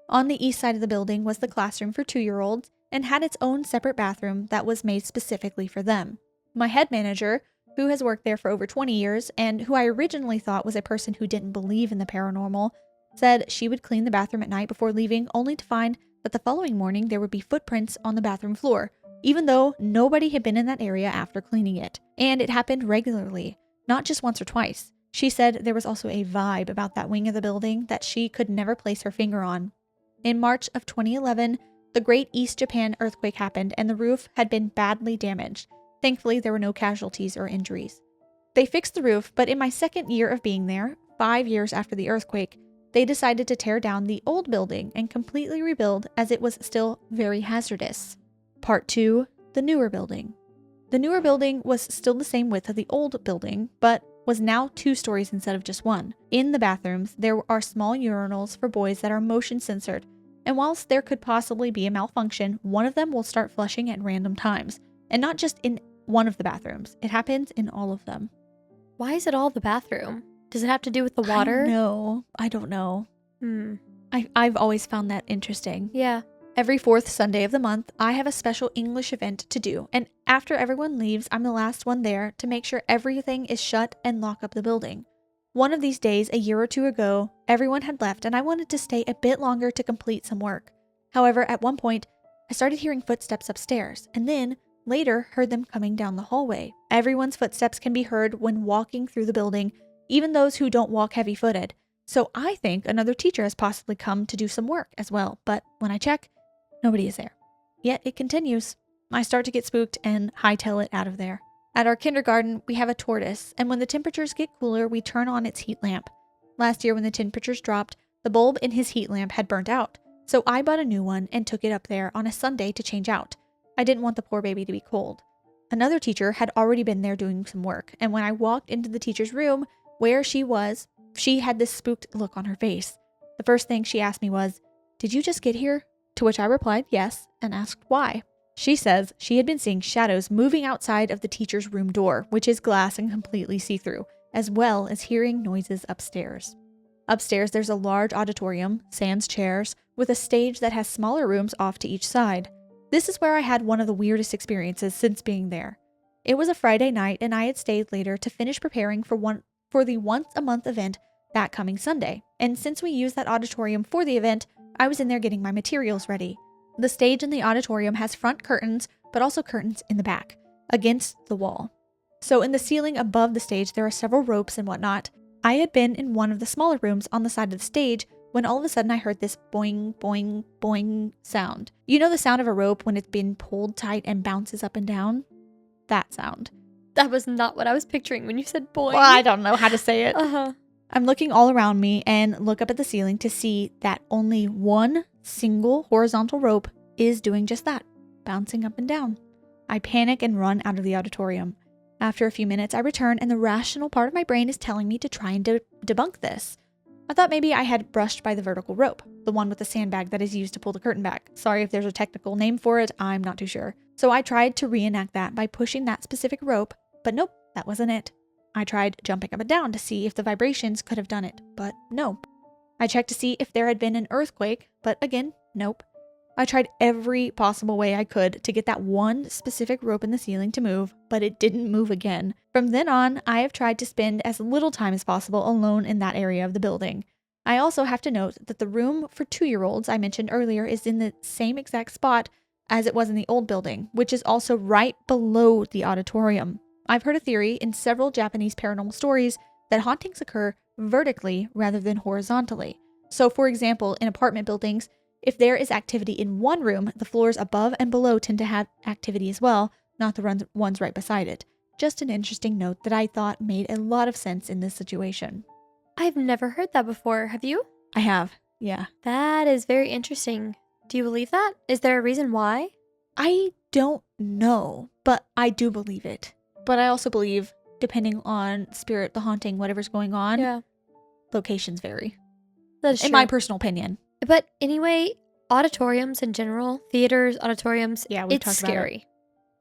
On the east side of the building was the classroom for 2-year-olds and had its own separate bathroom that was made specifically for them. My head manager, who has worked there for over 20 years and who I originally thought was a person who didn't believe in the paranormal, said she would clean the bathroom at night before leaving, only to find that the following morning there would be footprints on the bathroom floor, even though nobody had been in that area after cleaning it. And it happened regularly, not just once or twice. She said there was also a vibe about that wing of the building that she could never place her finger on. In March of 2011, the Great East Japan earthquake happened and the roof had been badly damaged. Thankfully, there were no casualties or injuries. They fixed the roof, but in my second year of being there, 5 years after the earthquake, they decided to tear down the old building and completely rebuild as it was still very hazardous. Part 2. The newer building. The newer building was still the same width of the old building, but was now 2 stories instead of just 1. In the bathrooms, there are small urinals for boys that are motion censored, and whilst there could possibly be a malfunction, one of them will start flushing at random times, and not just in one of the bathrooms. It happens in all of them.
Why is it all the bathroom? Does it have to do with the water?
No, I don't know. I've always found that interesting.
Yeah.
Every 4th Sunday of the month, I have a special English event to do, and after everyone leaves, I'm the last one there to make sure everything is shut and lock up the building. One of these days, a year or 2 ago, everyone had left and I wanted to stay a bit longer to complete some work. However, at one point, I started hearing footsteps upstairs, and then, later, heard them coming down the hallway. Everyone's footsteps can be heard when walking through the building, even those who don't walk heavy-footed. So I think another teacher has possibly come to do some work as well, but when I check, nobody is there. Yet it continues. I start to get spooked and hightail it out of there. At our kindergarten, we have a tortoise, and when the temperatures get cooler, we turn on its heat lamp. Last year when the temperatures dropped, the bulb in his heat lamp had burnt out, so I bought a new one and took it up there on a Sunday to change out. I didn't want the poor baby to be cold. Another teacher had already been there doing some work, and when I walked into the teacher's room, where she was, she had this spooked look on her face. The first thing she asked me was, "Did you just get here?" To which I replied yes, and asked why. She says she had been seeing shadows moving outside of the teacher's room door, which is glass and completely see-through, as well as hearing noises upstairs. Upstairs, there's a large auditorium, sans chairs, with a stage that has smaller rooms off to each side. This is where I had one of the weirdest experiences since being there. It was a Friday night, and I had stayed later to finish preparing for the once-a-month event that coming Sunday. And since we used that auditorium for the event, I was in there getting my materials ready. The stage in the auditorium has front curtains but also curtains in the back, against the wall. So in the ceiling above the stage, there are several ropes and whatnot. I had been in one of the smaller rooms on the side of the stage when all of a sudden I heard this boing, boing, boing sound. You know the sound of a rope when it's been pulled tight and bounces up and down? That sound.
That was not what I was picturing when you said boing.
Well, I don't know how to say it.
Uh-huh.
I'm looking all around me and look up at the ceiling to see that only one single horizontal rope is doing just that, bouncing up and down. I panic and run out of the auditorium. After a few minutes, I return and the rational part of my brain is telling me to try and debunk this. I thought maybe I had brushed by the vertical rope, the one with the sandbag that is used to pull the curtain back. Sorry if there's a technical name for it, I'm not too sure. So I tried to reenact that by pushing that specific rope, but nope, that wasn't it. I tried jumping up and down to see if the vibrations could have done it, but nope. I checked to see if there had been an earthquake, but again, nope. I tried every possible way I could to get that one specific rope in the ceiling to move, but it didn't move again. From then on, I have tried to spend as little time as possible alone in that area of the building. I also have to note that the room for 2-year-olds I mentioned earlier is in the same exact spot as it was in the old building, which is also right below the auditorium. I've heard a theory in several Japanese paranormal stories that hauntings occur vertically rather than horizontally. So for example, in apartment buildings, if there is activity in one room, the floors above and below tend to have activity as well, not the ones right beside it. Just an interesting note that I thought made a lot of sense in this situation.
I've never heard that before. Have you?
I have, yeah.
That is very interesting. Do you believe that? Is there a reason why?
I don't know, but I do believe it. But I also believe, depending on spirit, the haunting, whatever's going on, locations vary.
That is true.
In my personal opinion.
But anyway, auditoriums in general, theaters, auditoriums, it's scary.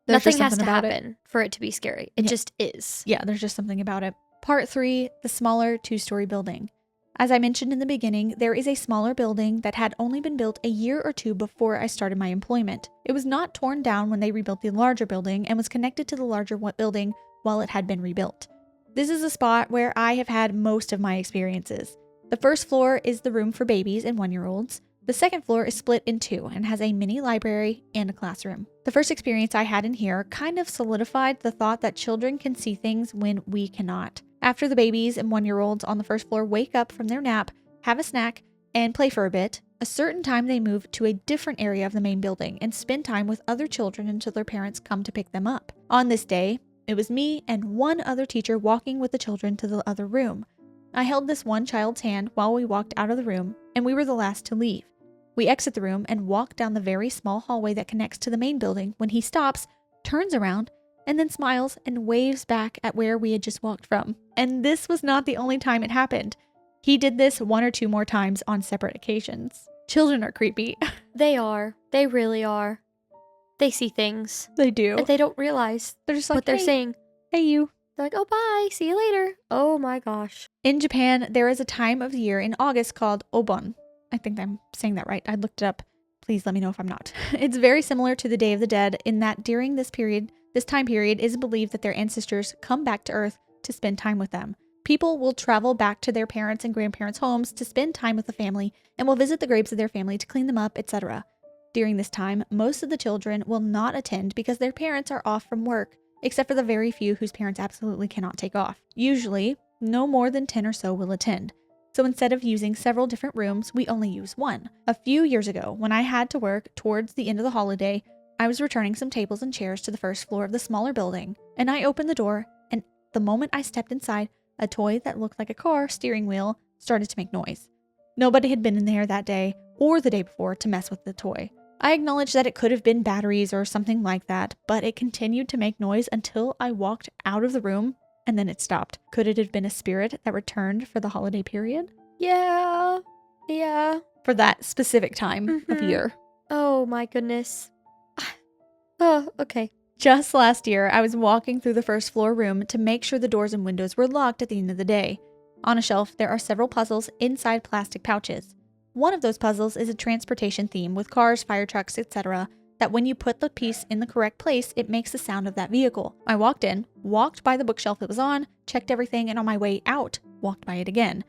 Nothing has to happen for it to be scary. It just is.
Yeah, there's just something about it. Part 3, the smaller 2-story building. As I mentioned in the beginning, there is a smaller building that had only been built a year or two before I started my employment. It was not torn down when they rebuilt the larger building and was connected to the larger building while it had been rebuilt. This is a spot where I have had most of my experiences. The first floor is the room for babies and 1-year-olds. The second floor is split in 2 and has a mini library and a classroom. The first experience I had in here kind of solidified the thought that children can see things when we cannot. After the babies and 1-year-olds on the first floor wake up from their nap, have a snack, and play for a bit, a certain time they move to a different area of the main building and spend time with other children until their parents come to pick them up. On this day, it was me and one other teacher walking with the children to the other room. I held this one child's hand while we walked out of the room, and we were the last to leave. We exit the room and walk down the very small hallway that connects to the main building when he stops, turns around, and then smiles and waves back at where we had just walked from. And this was not the only time it happened. He did this 1 or 2 more times on separate occasions. Children are creepy.
They are. They really are. They see things.
They do.
And they don't realize
They're just like,
what they're
hey,
saying.
Hey, you.
They're like, oh, bye. See you later. Oh my gosh.
In Japan, there is a time of the year in August called Obon. I think I'm saying that right. I looked it up. Please let me know if I'm not. It's very similar to the Day of the Dead in that during this time period, it is believed that their ancestors come back to Earth to spend time with them. People will travel back to their parents' and grandparents' homes to spend time with the family and will visit the graves of their family to clean them up, etc. During this time, most of the children will not attend because their parents are off from work, except for the very few whose parents absolutely cannot take off. Usually, no more than 10 or so will attend. So instead of using several different rooms, we only use one. A few years ago, when I had to work towards the end of the holiday, I was returning some tables and chairs to the first floor of the smaller building, and I opened the door, and the moment I stepped inside, a toy that looked like a car steering wheel started to make noise. Nobody had been in there that day or the day before to mess with the toy. I acknowledged that it could have been batteries or something like that, but it continued to make noise until I walked out of the room and then it stopped. Could it have been a spirit that returned for the holiday period?
Yeah.
For that specific time of year.
Oh my goodness. Oh, okay.
Just last year, I was walking through the first floor room to make sure the doors and windows were locked at the end of the day. On a shelf, there are several puzzles inside plastic pouches. One of those puzzles is a transportation theme with cars, fire trucks, etc. that when you put the piece in the correct place, it makes the sound of that vehicle. I walked in, walked by the bookshelf it was on, checked everything, and on my way out, walked by it again.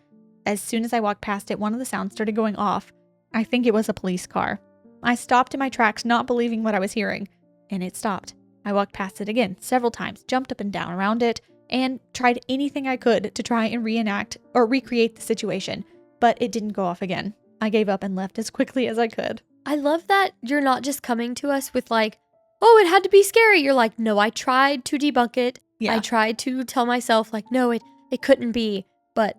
As soon as I walked past it, one of the sounds started going off. I think it was a police car. I stopped in my tracks, not believing what I was hearing. and it stopped. I walked past it again several times, jumped up and down around it, and tried anything I could to try and reenact or recreate the situation, but it didn't go off again. I gave up and left as quickly as I could.
I love that you're not just coming to us with like, oh, it had to be scary. You're like, no, I tried to debunk it.
Yeah.
I tried to tell myself like, no, it couldn't be. But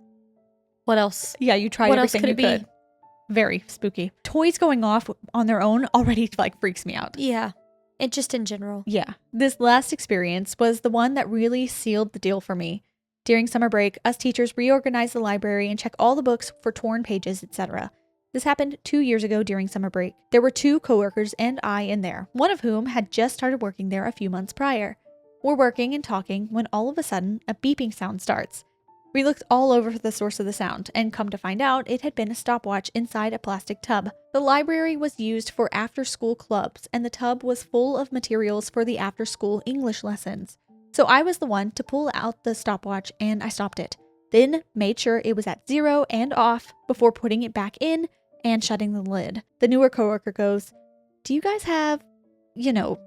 what else?
Yeah, you tried
What else
everything
could
you
it be?
could. Very spooky. Toys going off on their own already like freaks me out.
Yeah. It just in general.
Yeah. This last experience was the one that really sealed the deal for me. During summer break, us teachers reorganized the library and check all the books for torn pages, etc. This happened 2 years ago during summer break. There were 2 coworkers and I in there, one of whom had just started working there a few months prior. We're working and talking when all of a sudden a beeping sound starts. We looked all over for the source of the sound, and come to find out, it had been a stopwatch inside a plastic tub. The library was used for after-school clubs, and the tub was full of materials for the after-school English lessons. So I was the one to pull out the stopwatch, and I stopped it. Then made sure it was at 0 and off before putting it back in and shutting the lid. The newer coworker goes, "Do you guys have,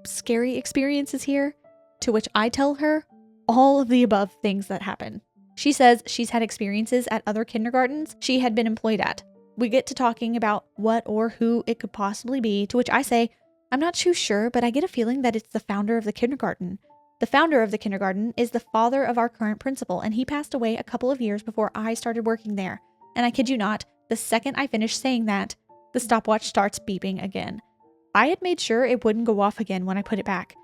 scary experiences here?" To which I tell her all of the above things that happen. She says she's had experiences at other kindergartens she had been employed at. We get to talking about what or who it could possibly be, to which I say, "I'm not too sure, but I get a feeling that it's the founder of the kindergarten." The founder of the kindergarten is the father of our current principal, and he passed away a couple of years before I started working there. And I kid you not, the second I finish saying that, the stopwatch starts beeping again. I had made sure it wouldn't go off again when I put it back.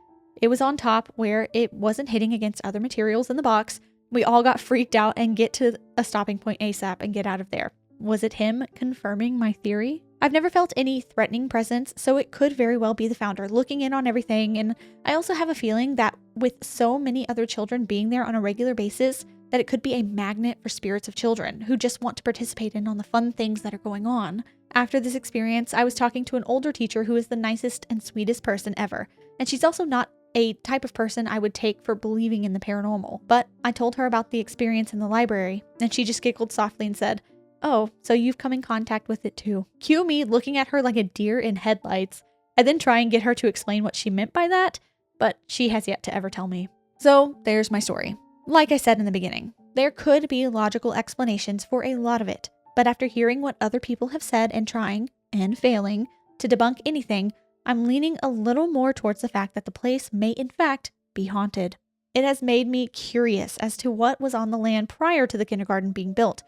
It was on top where it wasn't hitting against other materials in the box. We all got freaked out and get to a stopping point ASAP and get out of there. Was it him confirming my theory? I've never felt any threatening presence, so it could very well be the founder looking in on everything, and I also have a feeling that with so many other children being there on a regular basis, that it could be a magnet for spirits of children who just want to participate in on the fun things that are going on. After this experience, I was talking to an older teacher who is the nicest and sweetest person ever, and she's also not a type of person I would take for believing in the paranormal. But I told her about the experience in the library, and she just giggled softly and said, "Oh, so you've come in contact with it too." Cue me looking at her like a deer in headlights. I then try and get her to explain what she meant by that, but she has yet to ever tell me. So there's my story. Like I said in the beginning, there could be logical explanations for a lot of it, but after hearing what other people have said and trying, and failing, to debunk anything, I'm leaning a little more towards the fact that the place may in fact be haunted. It has made me curious as to what was on the land prior to the kindergarten being built,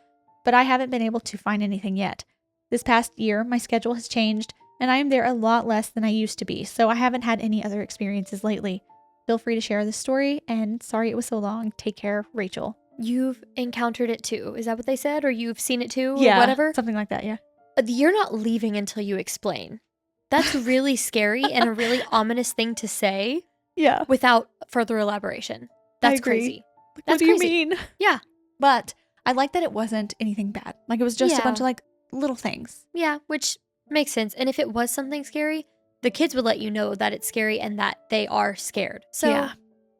but I haven't been able to find anything yet. This past year, my schedule has changed, and I am there a lot less than I used to be, so I haven't had any other experiences lately. Feel free to share this story, and sorry it was so long. Take care, Rachel.
You've encountered it too. Is that what they said? Or you've seen it too?
Yeah,
or whatever?
something like that, yeah.
You're not leaving until you explain. That's really scary and a really ominous thing to say
Yeah.
without further elaboration. That's
agree.
crazy.
What
That's
do you
crazy.
mean?
Yeah.
But I like that it wasn't anything bad. Like it was just a bunch of like little things.
Yeah, which makes sense. And if it was something scary, the kids would let you know that it's scary and that they are scared. So
Yeah.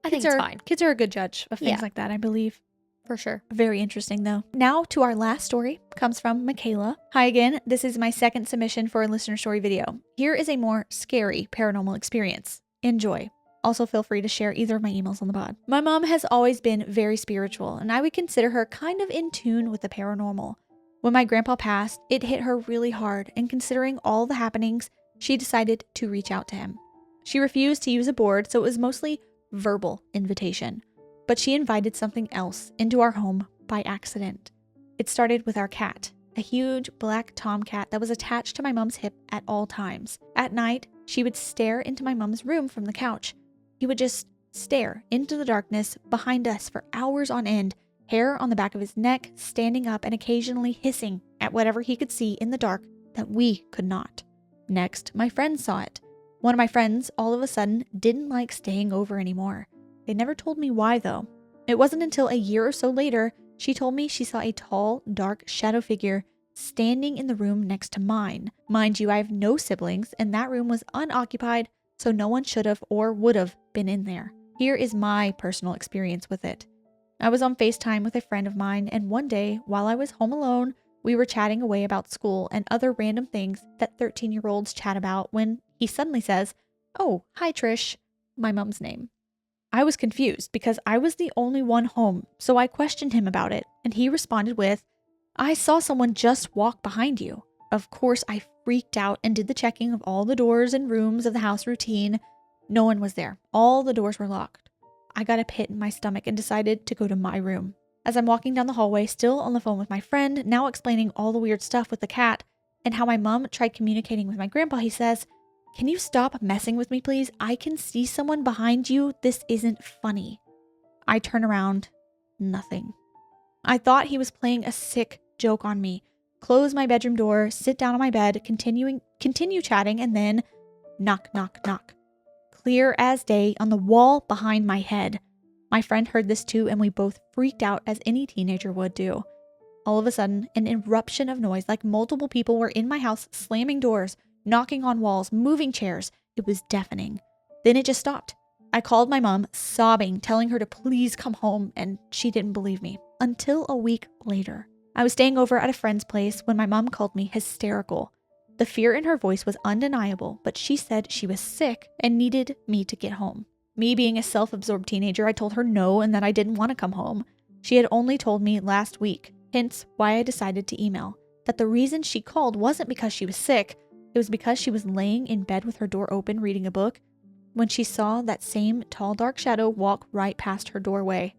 I think it's fine.
Kids are a good judge of things
Yeah.
like that, I believe.
For sure.
Very interesting though. Now to our last story, comes from Mikayla. Hi again, this is my second submission for a listener story video. Here is a more scary paranormal experience. Enjoy. Also feel free to share either of my emails on the pod. My mom has always been very spiritual, and I would consider her kind of in tune with the paranormal. When my grandpa passed, it hit her really hard, and considering all the happenings, she decided to reach out to him. She refused to use a board, so it was mostly verbal invitation. But she invited something else into our home by accident. It started with our cat, a huge black tomcat that was attached to my mom's hip at all times. At night, she would stare into my mom's room from the couch. He would just stare into the darkness behind us for hours on end, hair on the back of his neck, standing up and occasionally hissing at whatever he could see in the dark that we could not. Next, my friends saw it. One of my friends, all of a sudden, didn't like staying over anymore. They never told me why though. It wasn't until a year or so later, she told me she saw a tall, dark shadow figure standing in the room next to mine. Mind you, I have no siblings, and that room was unoccupied, so no one should have or would have been in there. Here is my personal experience with it. I was on FaceTime with a friend of mine, and one day, while I was home alone, we were chatting away about school and other random things that 13-year-olds chat about when he suddenly says, "Oh, hi Trish." my mom's name. I was confused because I was the only one home, so I questioned him about it, and he responded with, I saw someone just walk behind you. Of course, I freaked out and did the checking of all the doors and rooms of the house routine. No one was there. All the doors were locked. I got a pit in my stomach and decided to go to my room. As I'm walking down the hallway, still on the phone with my friend, now explaining all the weird stuff with the cat and how my mom tried communicating with my grandpa, he says, can you stop messing with me, please? I can see someone behind you. This isn't funny. I turn around. Nothing. I thought he was playing a sick joke on me. Close my bedroom door, sit down on my bed, continue chatting, and then knock, knock, knock. Clear as day on the wall behind my head. My friend heard this too, and we both freaked out as any teenager would do. All of a sudden, an eruption of noise, like multiple people were in my house slamming doors, knocking on walls, moving chairs. It was deafening. Then it just stopped. I called my mom, sobbing, telling her to please come home, and she didn't believe me. Until a week later. I was staying over at a friend's place when my mom called me hysterical. The fear in her voice was undeniable, but she said she was sick and needed me to get home. Me being a self-absorbed teenager, I told her no and that I didn't want to come home. She had only told me last week, hence why I decided to email, that the reason she called wasn't because she was sick, it was because she was laying in bed with her door open reading a book when she saw that same tall dark shadow walk right past her doorway.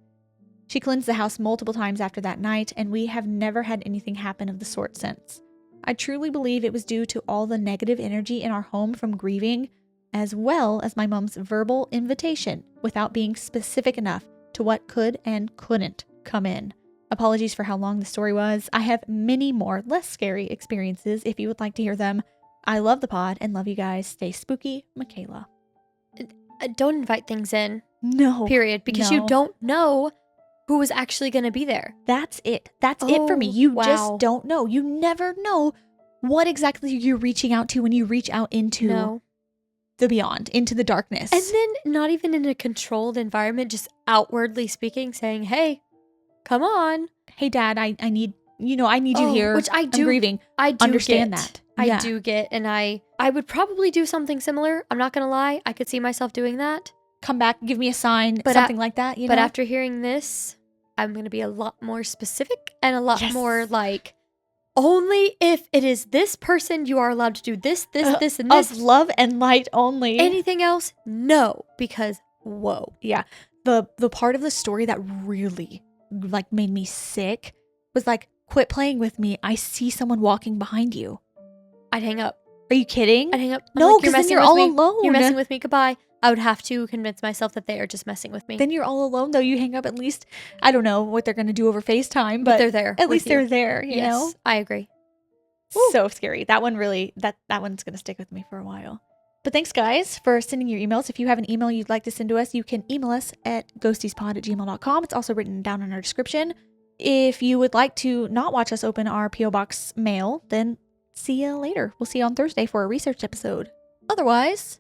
She cleansed the house multiple times after that night, and we have never had anything happen of the sort since. I truly believe it was due to all the negative energy in our home from grieving, as well as my mom's verbal invitation without being specific enough to what could and couldn't come in. Apologies for how long the story was. I have many more less scary experiences if you would like to hear them. I love the pod and love you guys. Stay spooky, Mikayla.
Don't invite things in.
No.
Period. Because you don't know who was actually going to be there.
That's it. That's it for me. You
wow.
just don't know. You never know what exactly you're reaching out to when you reach out into the beyond, into the darkness.
And then not even in a controlled environment, just outwardly speaking, saying, hey, come on.
Hey, Dad, I need you here.
Which I do.
I'm grieving.
I do
understand
get.
that.
I do get. And I would probably do something similar. I'm not going to lie. I could see myself doing that.
Come back, give me a sign, something like that. You know?
But after hearing this, I'm going to be a lot more specific and a lot more like, only if it is this person, you are allowed to do this, and this.
Of love and light only.
Anything else? No. Because, whoa.
Yeah. The part of the story that really like made me sick was like, quit playing with me. I see someone walking behind you.
I'd hang up.
Are you kidding?
I'd hang up.
No, because then you're all alone.
You're messing with me. Goodbye. I would have to convince myself that they are just messing with me.
Then you're all alone, though. You hang up, at least, I don't know what they're going to do over FaceTime, but
they're there.
At least they're there, you know?
I agree.
So scary. That one really, that one's going to stick with me for a while. But thanks, guys, for sending your emails. If you have an email you'd like to send to us, you can email us at ghostiespod@gmail.com. It's also written down in our description. If you would like to not watch us open our P.O. Box mail, then see you later. We'll see you on Thursday for a research episode. Otherwise,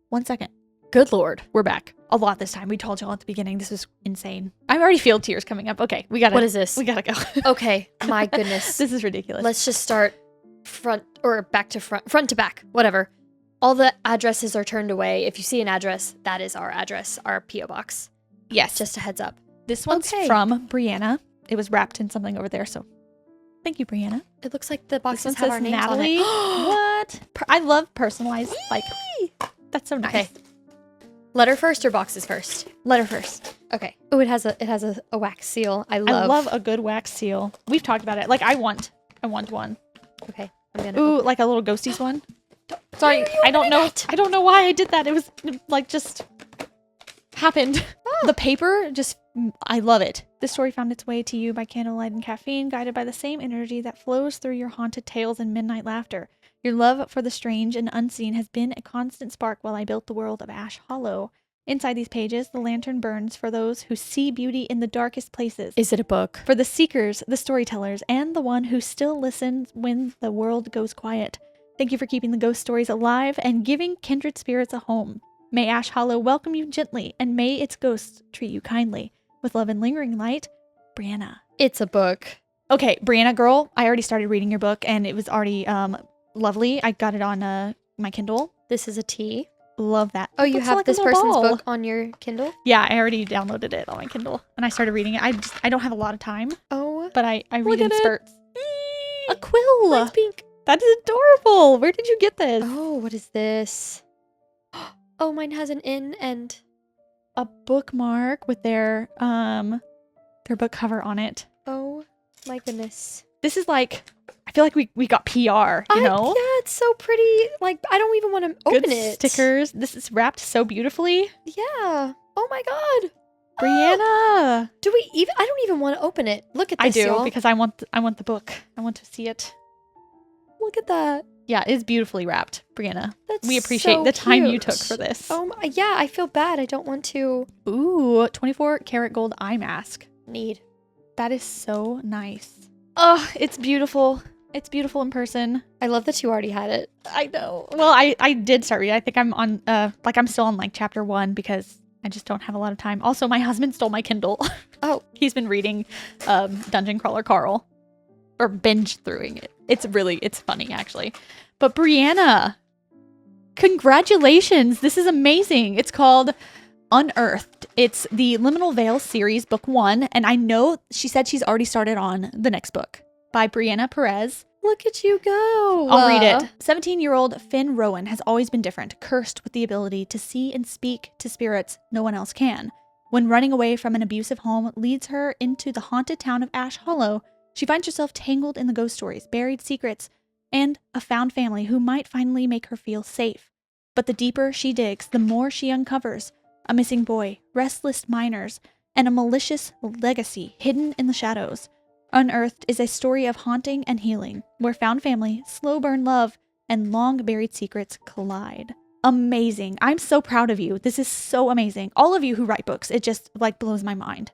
1 second. Good Lord, we're back. A lot this time. We told y'all at the beginning. This was insane. I already feel tears coming up. Okay, we gotta.
What is this?
We gotta go.
Okay, my goodness.
This is ridiculous.
Let's just start front to back, whatever. All the addresses are turned away. If you see an address, that is our address, our P.O. Box.
Yes.
Just a heads up.
This one's from Breanna. It was wrapped in something over there, so thank you, Breanna.
It looks like the boxes
This
have
one
our
says
names
Natalie.
on it.
What? I love personalized, like, that's so nice.
Okay. Letter first or boxes first?
Letter first.
Okay. Oh, it has a wax seal. I
love a good wax seal. We've talked about it. Like, I want one.
Okay. I'm gonna
Ooh, like a little Ghosties one. Sorry, I don't know. I don't know why I did that. It was like just happened. The paper just, I love it. This story found its way to you by candlelight and caffeine, guided by the same energy that flows through your haunted tales and midnight laughter. Your love for the strange and unseen has been a constant spark while I built the world of Ash Hollow. Inside these pages, the lantern burns for those who see beauty in the darkest places.
Is it a book?
For the seekers, the storytellers, and the one who still listens when the world goes quiet. Thank you for keeping the ghost stories alive and giving kindred spirits a home. May Ash Hollow welcome you gently, and may its ghosts treat you kindly. With love and lingering light, Breanna.
It's a book.
Okay, Breanna, girl, I already started reading your book, and it was already lovely. I got it on my Kindle.
This is a tea.
Love that.
Oh, you
Looks
have
like a
this
little
person's
ball.
book on your Kindle?
Yeah, I already downloaded it on my Kindle and I started reading it. I don't have a lot of time,
Oh,
but I read
Look
in
at it.
spurts. A quill.
mine's pink.
That is adorable. Where did you get this?
Oh, what is this? Oh, mine has an in and...
A bookmark with their book cover on it.
Oh, my goodness.
This is like, I feel like we got PR, you know?
Yeah, it's so pretty. Like, I don't even want to open
Good
it.
stickers. This is wrapped so beautifully.
Yeah. Oh my god.
Brianna.
Do we even? I don't even want to open it. Look at this,
I do
y'all.
because I want the book. I want to see it.
Look at that.
Yeah, it's beautifully wrapped, Brianna.
That's
We appreciate
so
the time you
cute.
took for this.
Oh my, yeah, I feel bad. I don't want to
Ooh, 24 karat gold eye mask.
need.
That is so nice. Oh, it's beautiful. It's beautiful in person.
I love that you already had it.
I know. Well, I did start reading. I think I'm on I'm still on like chapter 1 because I just don't have a lot of time. Also, my husband stole my Kindle.
Oh.
He's been reading Dungeon Crawler Carl or binge throughing it. It's funny actually. But Brianna, congratulations. This is amazing. It's called Unearthed. It's the Liminal Veil series, book 1, and I know she said she's already started on the next book by Brianna Perez.
Look at you go.
I'll read it. 17-year-old Finn Rowan has always been different, cursed with the ability to see and speak to spirits no one else can. When running away from an abusive home leads her into the haunted town of Ash Hollow, she finds herself tangled in the ghost stories, buried secrets, and a found family who might finally make her feel safe. But the deeper she digs, the more she uncovers. A missing boy, restless miners, and a malicious legacy hidden in the shadows. Unearthed is a story of haunting and healing, where found family, slow burn love, and long buried secrets collide. Amazing. I'm so proud of you. This is so amazing. All of you who write books, it just like blows my mind.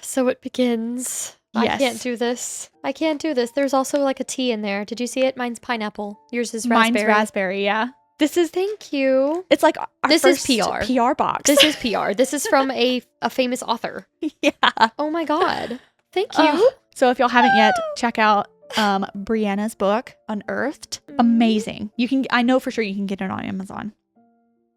So it begins.
Yes.
I can't do this. I can't do this. There's also like a tea in there. Did you see it? Mine's pineapple. Yours is raspberry.
Mine's raspberry, yeah. This is,
Thank you.
it's like our
This is
first
PR.
PR box.
This is PR. This is from a famous author.
yeah.
Oh my god. Thank you.
So if y'all haven't yet, check out Brianna's book, Unearthed. Amazing. I know for sure you can get it on Amazon.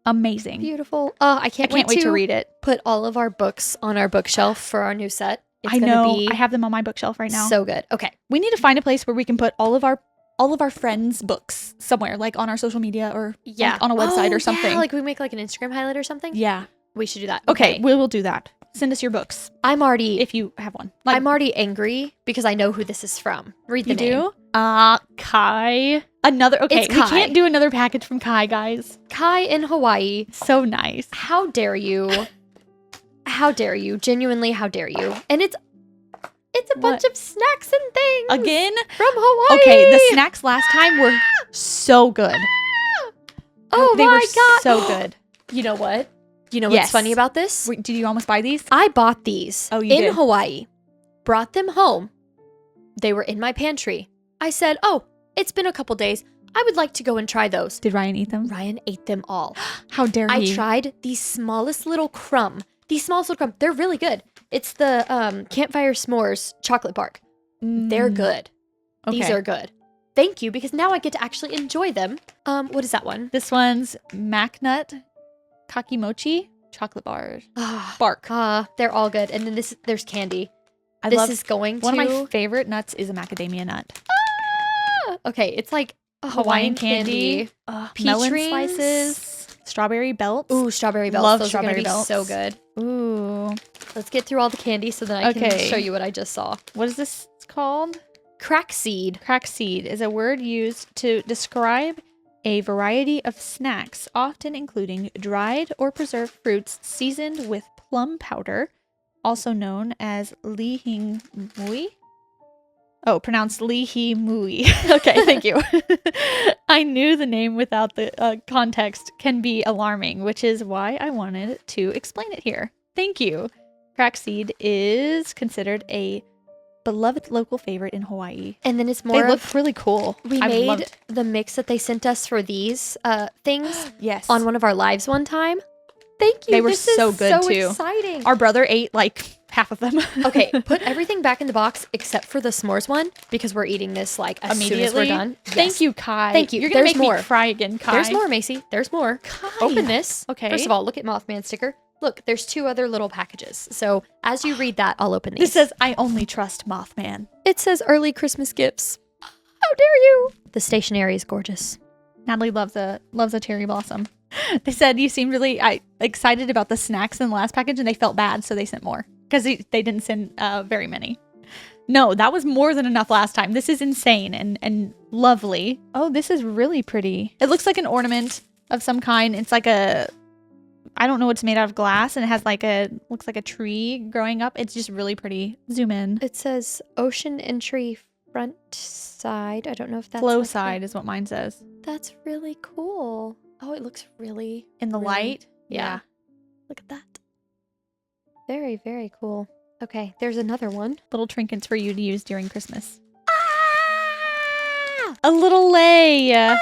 Amazing.
Beautiful. I can't
wait to read it.
Put all of our books on our bookshelf for our new set. It's
I
gonna
know.
be
I have them on my bookshelf right now.
so good. Okay.
We need to find a place where we can put all of our friends' books somewhere, like on our social media or like on a website or something.
Yeah, like we make like an Instagram highlight or something.
Yeah.
We should do that.
Okay, we will do that. Send us your books
I'm already
if you have one.
I'm already angry because I know who this is from. Read the
You
name.
do? Kai. Another. Okay,
It's
we
Kai.
can't do another package from Kai, guys.
Kai in Hawaii.
So nice.
How dare you? How dare you? Genuinely, how dare you? And it's a bunch of snacks and things.
Again?
From Hawaii.
Okay, the snacks last time were so good.
Oh
They
my
were
god.
so good.
You know what? You know
Yes.
what's funny about this?
Wait, did you almost buy these?
I bought these
Oh, you
in
did?
Hawaii, brought them home. They were in my pantry. I said, oh, it's been a couple days. I would like to go and try those.
Did Ryan eat them?
Ryan ate them all.
How dare
I
he?
tried the smallest little crumb. They're really good. It's the Campfire S'mores chocolate bark. They're good. These
Okay.
are good. Thank you, because now I get to actually enjoy them. What is that one?
This one's Macnut Kakimochi chocolate bars. Bark.
They're all good. And then there's candy.
I
This
love
is going to
one of my favorite nuts is a macadamia nut.
Okay, it's like a
Hawaiian candy.
Peach
Melon
rings.
slices. Strawberry belts.
Ooh, strawberry belts.
Love
Those are
strawberry
gonna be so
belts.
good.
Ooh.
Let's get through all the candy so that I can
Okay.
show you what I just saw.
What is this called?
Crack seed.
Crack seed is a word used to describe a variety of snacks, often including dried or preserved fruits seasoned with plum powder, also known as lihing mui. Oh, pronounced lihi mui. Okay, thank you. I knew the name without the context can be alarming, which is why I wanted to explain it here. Thank you. Crack seed is considered a beloved local favorite in Hawaii.
And then it's
They
more
look really cool.
we
I've
made
loved-
the mix that they sent us for these things
yes
on one of our lives one time. Thank you.
They were
This is
so good,
so
too.
exciting.
Our brother ate like half of them.
Okay, put everything back in the box except for the s'mores one because we're eating this like as soon as we're done.
Thank
Yes.
you, Kai.
Thank you.
You're gonna
There's
make
more.
me cry again, Kai.
There's more, Macy. There's more.
Kai.
Open this.
Okay.
First of all, look at Mothman sticker. Look, there's 2 other little packages. So as you read that, I'll open these.
This says, "I only trust Mothman."
It says early Christmas gifts. How dare you? The stationery is gorgeous.
Natalie loves a cherry blossom. They said you seemed really excited about the snacks in the last package, and they felt bad, so they sent more because they didn't send very many. No, that was more than enough last time. This is insane and lovely. Oh, this is really pretty. It looks like an ornament of some kind. It's like I don't know what's made out of glass, and it has looks like a tree growing up. It's just really pretty. Zoom in.
It says ocean entry front side. I don't know if that's
Flow
like
side is what mine says.
That's really cool. Oh, it looks really
In the
really-
light?
Yeah. Look at that. Very, very cool. Okay, there's another one.
Little trinkets for you to use during Christmas.
Ah!
A little lay.
Ah!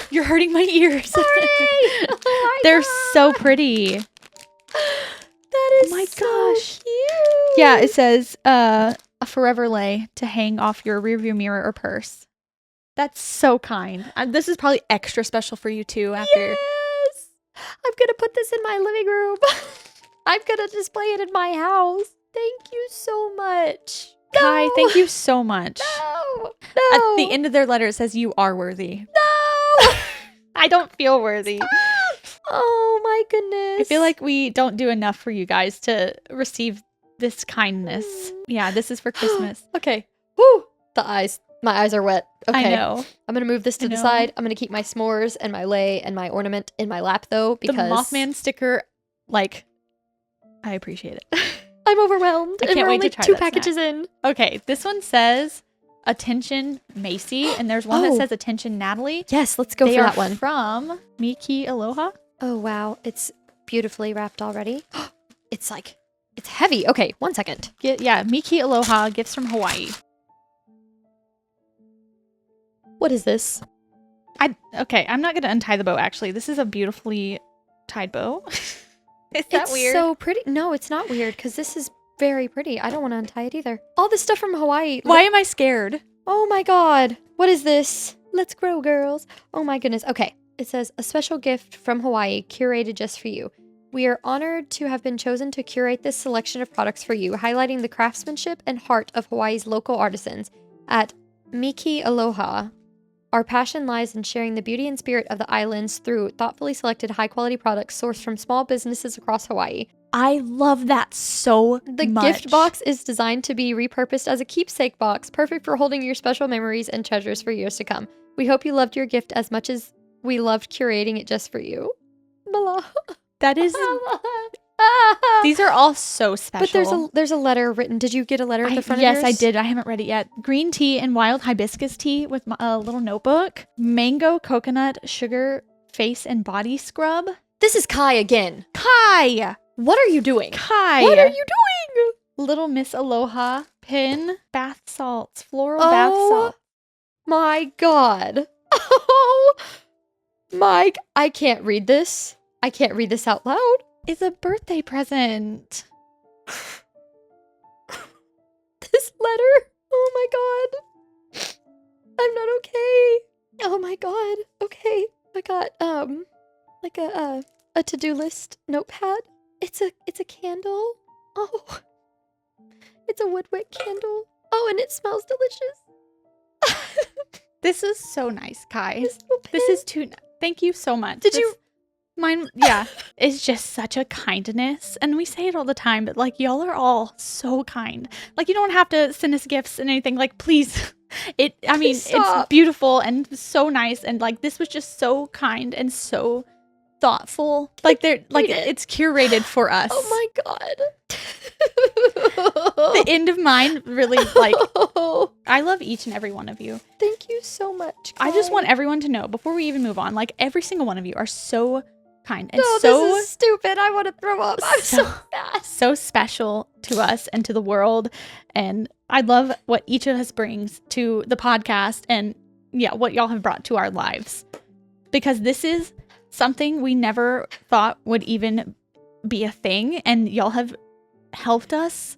You're hurting my ears.
Sorry. Oh my
They're
God.
so pretty.
That is
my
so
gosh.
cute.
Yeah, it says a forever lay to hang off your rearview mirror or purse. That's so kind. This is probably extra special for you too after.
Yes. I'm going to put this in my living room. I'm going to display it in my house. Thank you so much.
Kai,
No.
thank you so much.
No.
At
No.
the end of their letter, it says you are worthy.
No.
I don't feel worthy.
Oh my goodness.
I feel like we don't do enough for you guys to receive this kindness. Yeah, this is for Christmas.
Okay. Woo. The eyes. My eyes are wet. Okay.
I know.
I'm going to move this to
I
the
know.
side. I'm going to keep my s'mores and my lei and my ornament in my lap though because
The Mothman sticker, like, I appreciate it.
I'm overwhelmed.
I
and
can't
we're
wait
only
to try
2
that
packages in.
Okay, this one says attention Macy, and there's one that
Oh.
says attention Natalie.
Yes, let's go
They
for
are
that one.
from Miki Aloha.
Oh wow, it's beautifully wrapped already. It's heavy. Okay, 1 second.
Yeah, Miki Aloha, gifts from Hawaii.
What is this?
Okay, I'm not gonna untie the bow. Actually, this is a beautifully tied bow. Is that
It's
weird?
so pretty. No, it's not weird because this is very pretty. I don't want to untie it either. All this stuff from Hawaii.
Why am I scared?
Oh my god. What is this? Let's grow, girls. Oh my goodness. Okay. It says a special gift from Hawaii curated just for you. We are honored to have been chosen to curate this selection of products for you, highlighting the craftsmanship and heart of Hawaii's local artisans. At Miki Aloha, our passion lies in sharing the beauty and spirit of the islands through thoughtfully selected high-quality products sourced from small businesses across Hawaii.
I love that so
The
much.
gift box is designed to be repurposed as a keepsake box, perfect for holding your special memories and treasures for years to come. We hope you loved your gift as much as we loved curating it just for you. Blah.
That is. These are all so special.
But there's a letter written. Did you get a letter at the front of yours?
Yes, I did. I haven't read it yet. Green tea and wild hibiscus tea with a little notebook. Mango coconut sugar face and body scrub.
This is Kai again.
Kai!
What are you doing?
Kai!
What are you doing?
Little Miss Aloha pin bath salts. Floral bath
Oh
salt.
my god. Oh Mike, I can't read this. I can't read this out loud.
It's a birthday present.
This letter. Oh my god. I'm not okay. Oh my god. Okay. I got like a to-do list notepad. It's a candle. Oh. It's a wood wick candle. Oh, and it smells delicious.
This is so nice, Kai.
This little
This
pen.
is too. Thank you so much.
Did you-
Mine, yeah. It's just such a kindness. And we say it all the time, but like, y'all are all so kind. Like, you don't have to send us gifts and anything. Like, please.
Please stop.
It's beautiful and so nice. And like, this was just so kind and so thoughtful. Like, it's curated for us.
Oh my god.
The end of mine really, like,
Oh,
I love each and every one of you.
thank you so much.
I just
Kai.
want everyone to know before we even move on, like, every single one of you are so kind and
No,
so
this is stupid. I want to throw up. I'm so
so-
fast.
so special to us and to the world. And I love what each of us brings to the podcast and yeah, what y'all have brought to our lives. Because this is something we never thought would even be a thing, and y'all have helped us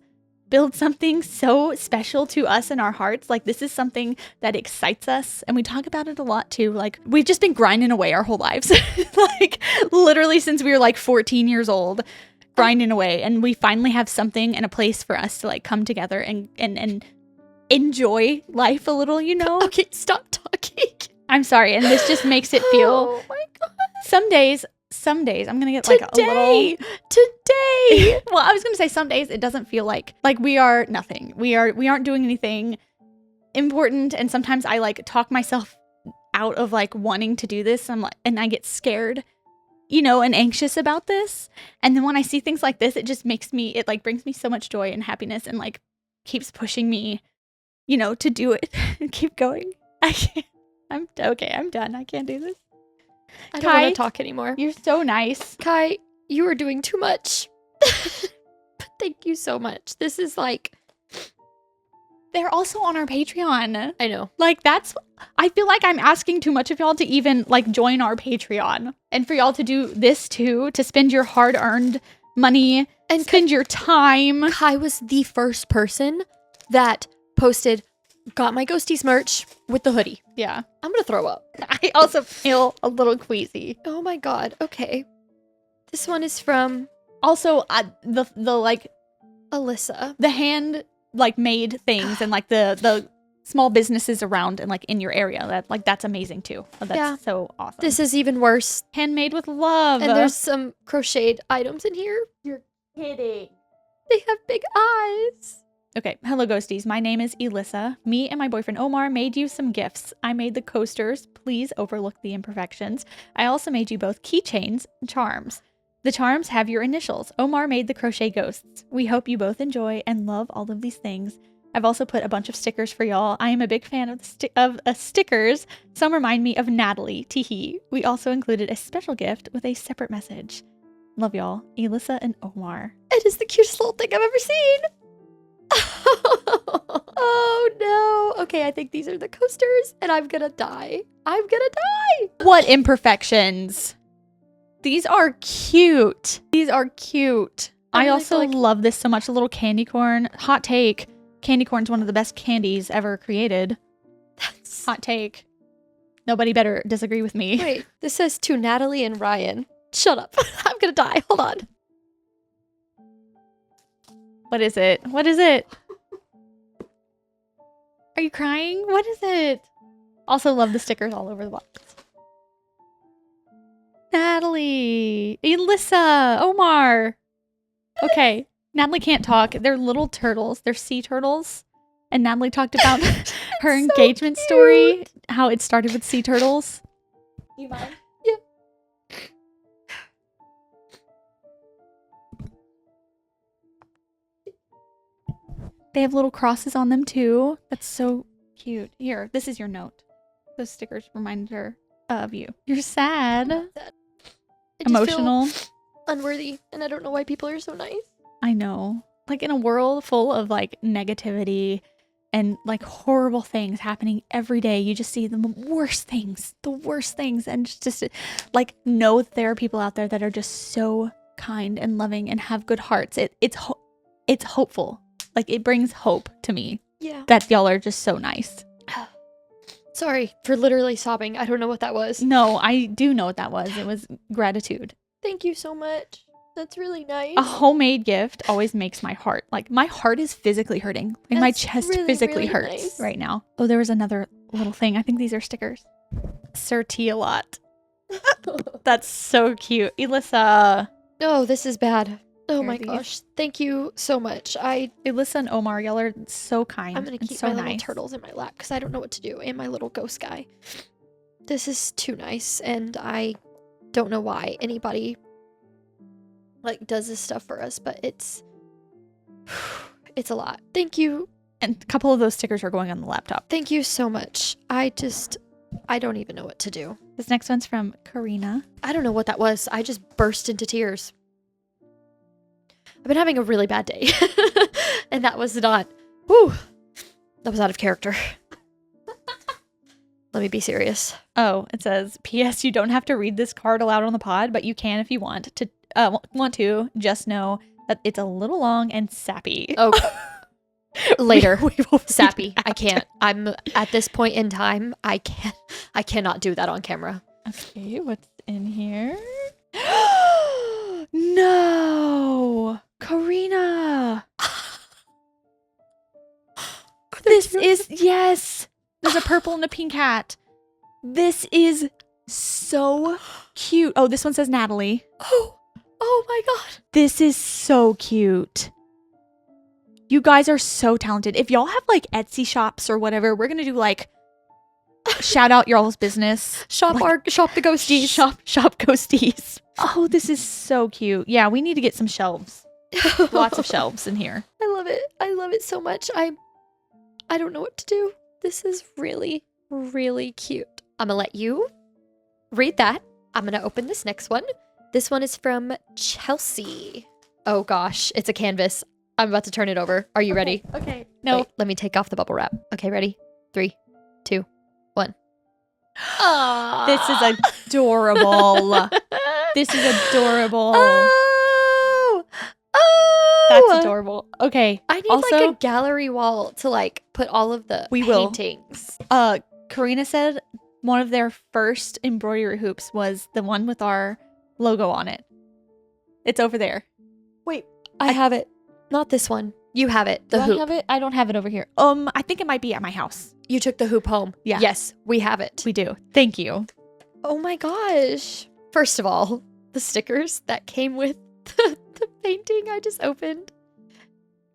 build something so special to us in our hearts. Like, this is something that excites us, and we talk about it a lot too. Like, we've just been grinding away our whole lives. Like, literally since we were like 14 years old, grinding away, and we finally have something and a place for us to like come together and enjoy life a little, you know?
Okay, stop talking.
I'm sorry, and this just makes it feel
Oh my god.
some days I'm gonna get like a little
Today.
well, I was gonna say some days it doesn't feel like we are nothing. We aren't doing anything important, and sometimes I like talk myself out of like wanting to do this. I'm like, and I get scared, you know, and anxious about this. And then when I see things like this, it just makes me, it like brings me so much joy and happiness, and like keeps pushing me, you know, to do it and keep going. I can't. I'm okay. I'm done. I can't do this.
I don't want to talk anymore.
You're so nice.
Kai, you are doing too much. But thank you so much. This is like...
They're also on our Patreon.
I know.
Like, that's... I feel like I'm asking too much of y'all to even, like, join our Patreon. And for y'all to do this, too. To spend your hard-earned money. And spend your time.
Kai was the first person that posted... Got my Ghosteas merch with the hoodie.
Yeah.
I'm gonna throw up.
I also feel a little queasy.
Oh my god. Okay. This one is from...
Also, the like...
Alyssa.
The hand, like, made things and, like, the small businesses around and, like, in your area. That's amazing, too. That's so awesome.
This is even worse.
Handmade with love.
And there's some crocheted items in here.
You're kidding.
They have big eyes.
Okay, hello Ghosties. My name is Elissa. Me and my boyfriend Omar made you some gifts. I made the coasters. Please overlook the imperfections. I also made you both keychains and charms. The charms have your initials. Omar made the crochet ghosts. We hope you both enjoy and love all of these things. I've also put a bunch of stickers for y'all. I am a big fan of stickers. Some remind me of Natalie. Teehee. We also included a special gift with a separate message. Love y'all, Elissa and Omar.
It is the cutest little thing I've ever seen. Oh no. Okay, I think these are the coasters and I'm gonna die. I'm gonna die.
What imperfections? These are cute. These are cute. I
really
also
feel like-
love this so much. A little candy corn. Hot take. Candy corn's one of the best candies ever created.
That's...
Hot take. Nobody better disagree with me.
Wait, this says to Natalie and Ryan. Shut up. I'm gonna die. Hold on.
What is it? What is it? Are you crying? What is it? Also love the stickers all over the box. Natalie, Elissa, Omar. Okay, Natalie can't talk. They're little turtles. They're sea turtles. And Natalie talked about her engagement story, how it started with sea turtles. You mind?
Yeah.
They have little crosses on them too. That's so cute. Here, this is your note. Those stickers remind her of you. You're sad.
I just
Emotional.
feel unworthy, and I don't know why people are so nice.
I know. Like, in a world full of like negativity and like horrible things happening every day, you just see the worst things, and just like know that there are people out there that are just so kind and loving and have good hearts. It's hopeful. Like, it brings hope to me.
Yeah.
That y'all are just so nice.
Sorry for literally sobbing. I don't know what that was.
No, I do know what that was. It was gratitude.
Thank you so much. That's really nice.
A homemade gift always makes my heart, like, my heart is physically hurting. Like, my
That's
chest
really,
physically
really
hurts
nice.
right now. Oh, there was another little thing. I think these are stickers. Sir T a lot. That's so cute. Elissa.
Oh, this is bad. Oh
Here,
my
these.
gosh. Thank you so much.
Elissa and Omar, y'all are so kind.
I'm going to
and
keep
so
my little
nice.
turtles in my lap because I don't know what to do. And my little ghost guy. This is too nice. And I don't know why anybody like does this stuff for us, but it's a lot. Thank you.
And a couple of those stickers are going on the laptop.
Thank you so much. I don't even know what to do.
This next one's from Karina.
I don't know what that was. I just burst into tears. I've been having a really bad day. And that was not, whew, that was out of character. Let me be serious.
Oh, it says, P.S. You don't have to read this card aloud on the pod, but you can if you want to. Just know that it's a little long and sappy.
Oh, later.
We will read
Sappy.
it
I can't. I'm at this point in time. I cannot do that on camera.
Okay, what's in here? No, Karina. This is, yes. There's a purple and a pink hat. This is so cute. Oh, this one says Natalie.
Oh my God.
This is so cute. You guys are so talented. If y'all have like Etsy shops or whatever, we're going to do like shout out y'all's business.
Shop
Like,
the ghosties.
Shop Ghosteas. Oh, this is so cute. Yeah, we need to get some shelves. Lots of shelves in here.
I love it. I love it so much. I don't know what to do. This is really, really cute. I'm gonna let you read that. I'm gonna open this next one. This one is from Chelsea. Oh gosh, it's a canvas. I'm about to turn it over. Are you ready?
Okay. No.
Wait, let me take off the bubble wrap. Okay, ready? 3, 2, 1.
This is adorable. This is adorable.
Oh!
That's adorable. Okay.
I need
also,
like a gallery wall to like put all of the paintings.
Karina said one of their first embroidery hoops was the one with our logo on it. It's over there.
Wait, I have it. Not this one. You have it. The hoop.
I have it? I don't have it over here. I think it might be at my house.
You took the hoop home.
Yeah.
Yes, we have it.
We do. Thank you.
Oh my gosh. First of all, the stickers that came with the painting I just opened.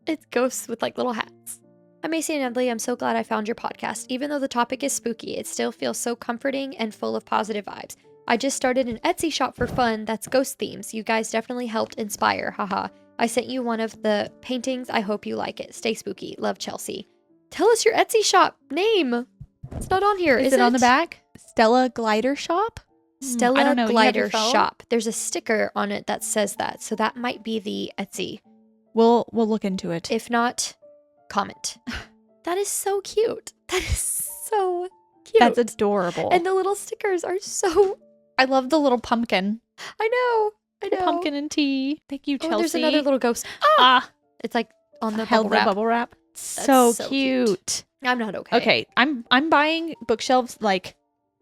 It's ghosts with like little hats. I'm Macy and Natalie. I'm so glad I found your podcast. Even though the topic is spooky, it still feels so comforting and full of positive vibes. I just started an Etsy shop for fun that's ghost themes. You guys definitely helped inspire. Haha. I sent you one of the paintings. I hope you like it. Stay spooky. Love, Chelsea. Tell us your Etsy shop name. It's not on here.
Is it on the back? Stella Glider Shop?
Stella
I don't know.
Glider Shop. There's a sticker on it that says that. So that might be the Etsy.
We'll look into it.
If not, comment. That is so cute. That is so cute.
That's adorable.
And the little stickers are so...
I love the little pumpkin.
I know.
Pumpkin and tea. Thank you, Chelsea.
Oh, there's another little ghost. It's like on the
held
bubble wrap.
bubble wrap. So cute.
I'm not okay.
Okay, I'm buying bookshelves like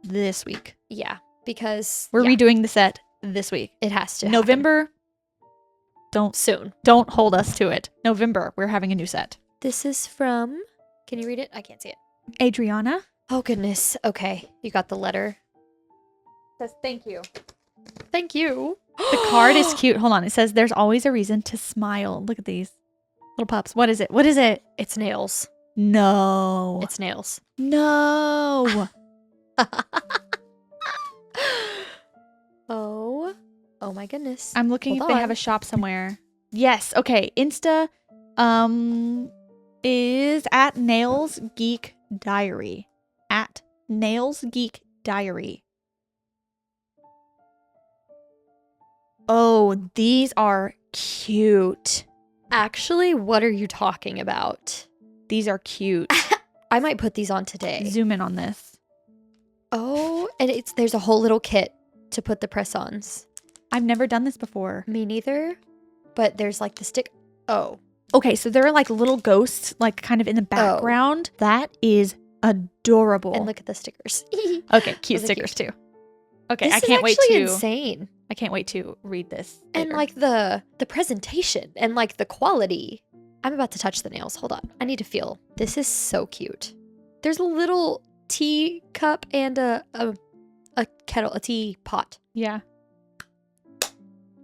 this week.
Yeah, because
We're redoing the set this week.
it has to happen.
November.
Soon.
Don't hold us to it. November, we're having a new set.
This is from... Can you read it? I can't see it.
Adriana.
Oh, goodness. Okay. You got the letter.
Says thank you.
Thank you.
The card is cute. Hold on. It says there's always a reason to smile. Look at these little pups. What is it? What is it?
It's nails.
No.
It's nails.
No.
Oh my goodness.
I'm looking
Hold
if they
on.
have a shop somewhere. Yes. Okay. Insta is at Nails Geek Diary. At Nails Geek Diary. Oh, these are cute.
Actually, what are you talking about?
These are cute.
I might put these on today.
Zoom in on this.
Oh, and there's a whole little kit to put the press-ons.
I've never done this before.
Me neither. But there's like the stick. Oh.
Okay, so there are like little ghosts like kind of in the background. That is adorable.
And look at the stickers.
Okay, cute
Those are
stickers too. Okay,
This
I can't wait
is actually
to
insane.
I can't wait to read this.
And
later.
like the presentation and like the quality. I'm about to touch the nails. Hold on. I need to feel. This is so cute. There's a little tea cup and a kettle, a tea pot.
Yeah.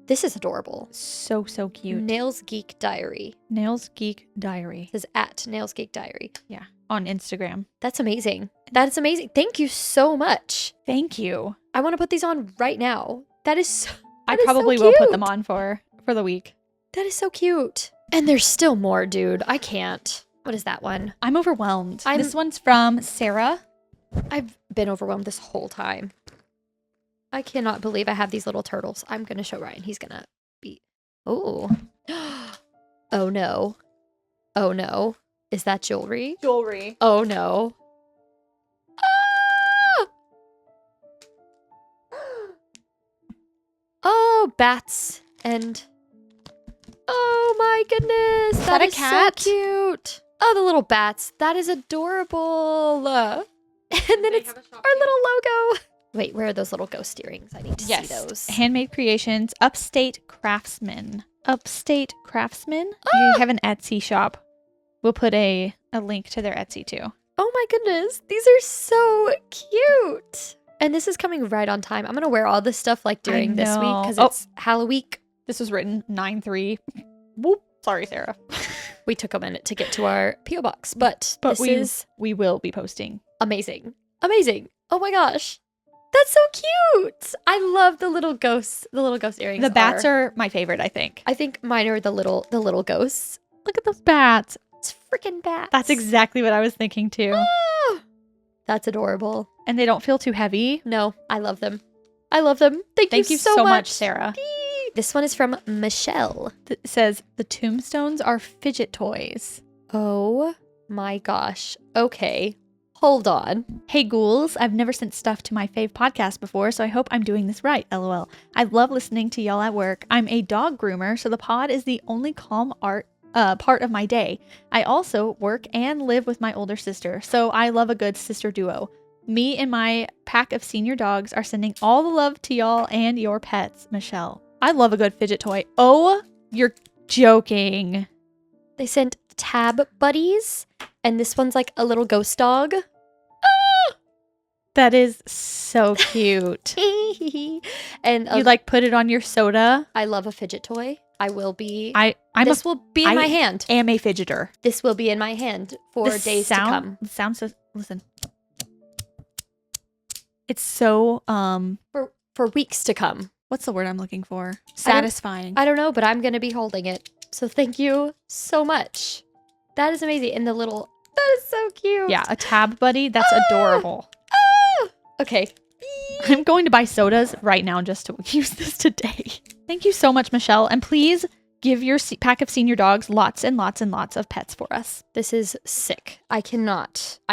This is adorable.
So cute.
Nails Geek Diary.
Nails Geek Diary.
It says at Nails Geek Diary.
Yeah, on Instagram.
That's amazing. That's amazing. Thank you so much.
Thank you.
I want to put these on right now. That is so,
I
that is so
probably will put
cute.
them on for the week.
That is so cute. And there's still more, dude. I can't. What is that one?
I'm overwhelmed. This one's from Sarah.
I've been overwhelmed this whole time. I cannot believe I have these little turtles. I'm going to show Ryan. He's going to be... Oh. Oh, no. Oh, no. Is that jewelry?
Jewelry.
Oh, no. little bats and oh my goodness,
that a
is
cat?
so cute. Oh, the little bats. That is adorable. And then it's our little logo. Wait, where are those little ghost earrings? I need to see those.
Handmade Creations, Upstate Craftsman. Upstate Craftsman? You have an Etsy shop. We'll put a link to their Etsy too.
Oh my goodness, these are so cute. And this is coming right on time. I'm going to wear all this stuff like during this week because it's Halloween.
This was written 9/3. Whoop. Sorry, Sarah.
We took a minute to get to our P.O. box, but
we will be posting.
Amazing. Amazing. Oh my gosh. That's so cute. I love the little ghosts. The little ghost earrings.
The bats are my favorite, I think.
I think mine are the little ghosts.
Look at those bats.
It's freaking bats.
That's exactly what I was thinking too.
Ah, that's adorable.
And they don't feel too heavy.
No, I love them. I love them. Thank you so much,
Sarah.
This one is from Michelle.
It says, the tombstones are fidget toys.
Oh my gosh. Okay. Hold on.
Hey ghouls, I've never sent stuff to my fave podcast before, so I hope I'm doing this right, lol. I love listening to y'all at work. I'm a dog groomer, so the pod is the only calm part of my day. I also work and live with my older sister, so I love a good sister duo. Me and my pack of senior dogs are sending all the love to y'all and your pets, Michelle. I love a good fidget toy. Oh, you're joking.
They sent tab buddies, and this one's like a little ghost dog.
That is so cute.
And
you like put it on your soda.
I love a fidget toy. I will be.
This
will be in my hand.
I am a fidgeter.
This will be in my hand for days to come.
The sound says, listen. It's so
for weeks to come.
What's the word I'm looking for? Satisfying.
I don't know, but I'm gonna be holding it. So thank you so much. That is amazing. And that is so cute.
Yeah, a tab buddy. That's adorable.
Okay.
I'm going to buy sodas right now just to use this today. Thank you so much, Michelle. And please give your pack of senior dogs lots and lots and lots of pets for us.
This is sick. I can't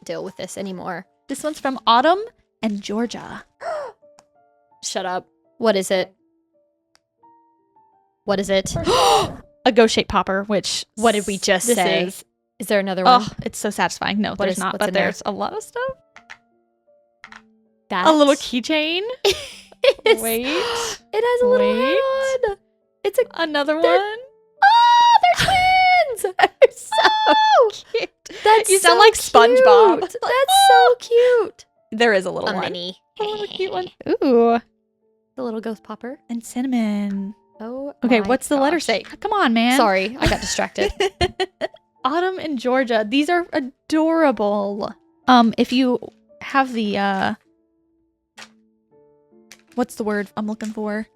deal with this anymore.
This one's from Autumn and Georgia.
Shut up. What is it? What is it?
A ghost shape popper, which...
What did we just say? Is there another one?
Oh, it's so satisfying. No, there's not, but there's a lot of stuff.
That?
A little keychain. Wait.
It has a little head on. It's
another one.
Oh, they're twins.
They're so cute.
That's
you sound
so
like
cute.
SpongeBob.
That's so cute.
There is a little one.
Mini.
A little cute one. Ooh.
The little ghost popper.
And cinnamon.
Oh,
okay, what's the letter say? Come on, man.
Sorry, I got distracted.
Autumn and Georgia. These are adorable. If you have the what's the word I'm looking for?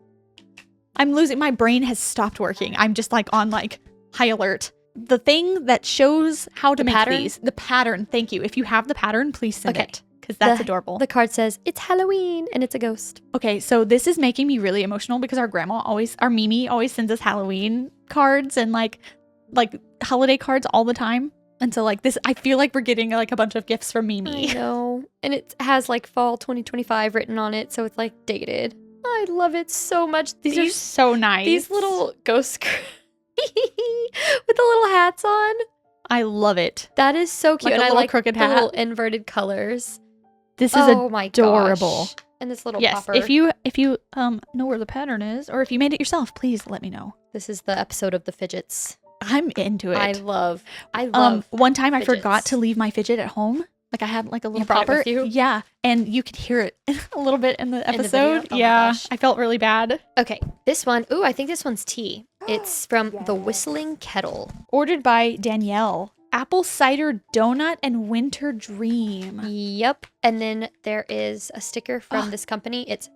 I'm losing, my brain has stopped working. I'm just like on like high alert. The thing that shows how to make these. The pattern. Thank you. If you have the pattern, please send it. Because that's adorable.
The card says, it's Halloween, and it's a ghost.
Okay, so this is making me really emotional because our Mimi always sends us Halloween cards and like holiday cards all the time. And so like this, I feel like we're getting like a bunch of gifts from Mimi.
I know. And it has like fall 2025 written on it, so it's like dated. I love it so much.
These are so nice.
These little ghosts with the little hats on.
I love it.
That is so cute.
Like
and
a
I
little
like
crooked
the
hat.
little inverted colors.
This is adorable.
My gosh. And this little popper.
If you know where the pattern is, or if you made it yourself, please let me know.
This is the episode of the fidgets.
I'm into it.
I love
one time
fidgets.
I forgot to leave my fidget at home. Like I had like a little
brought it
popper.
with you?
Yeah. And you could hear it a little bit in the episode.
video? Oh my
yeah.
gosh.
I felt really bad.
Okay. This one. Ooh, I think this one's tea. It's from The Whistling Kettle.
Ordered by Danielle. Apple cider donut and winter dream.
Yep. And then there is a sticker from this company. It's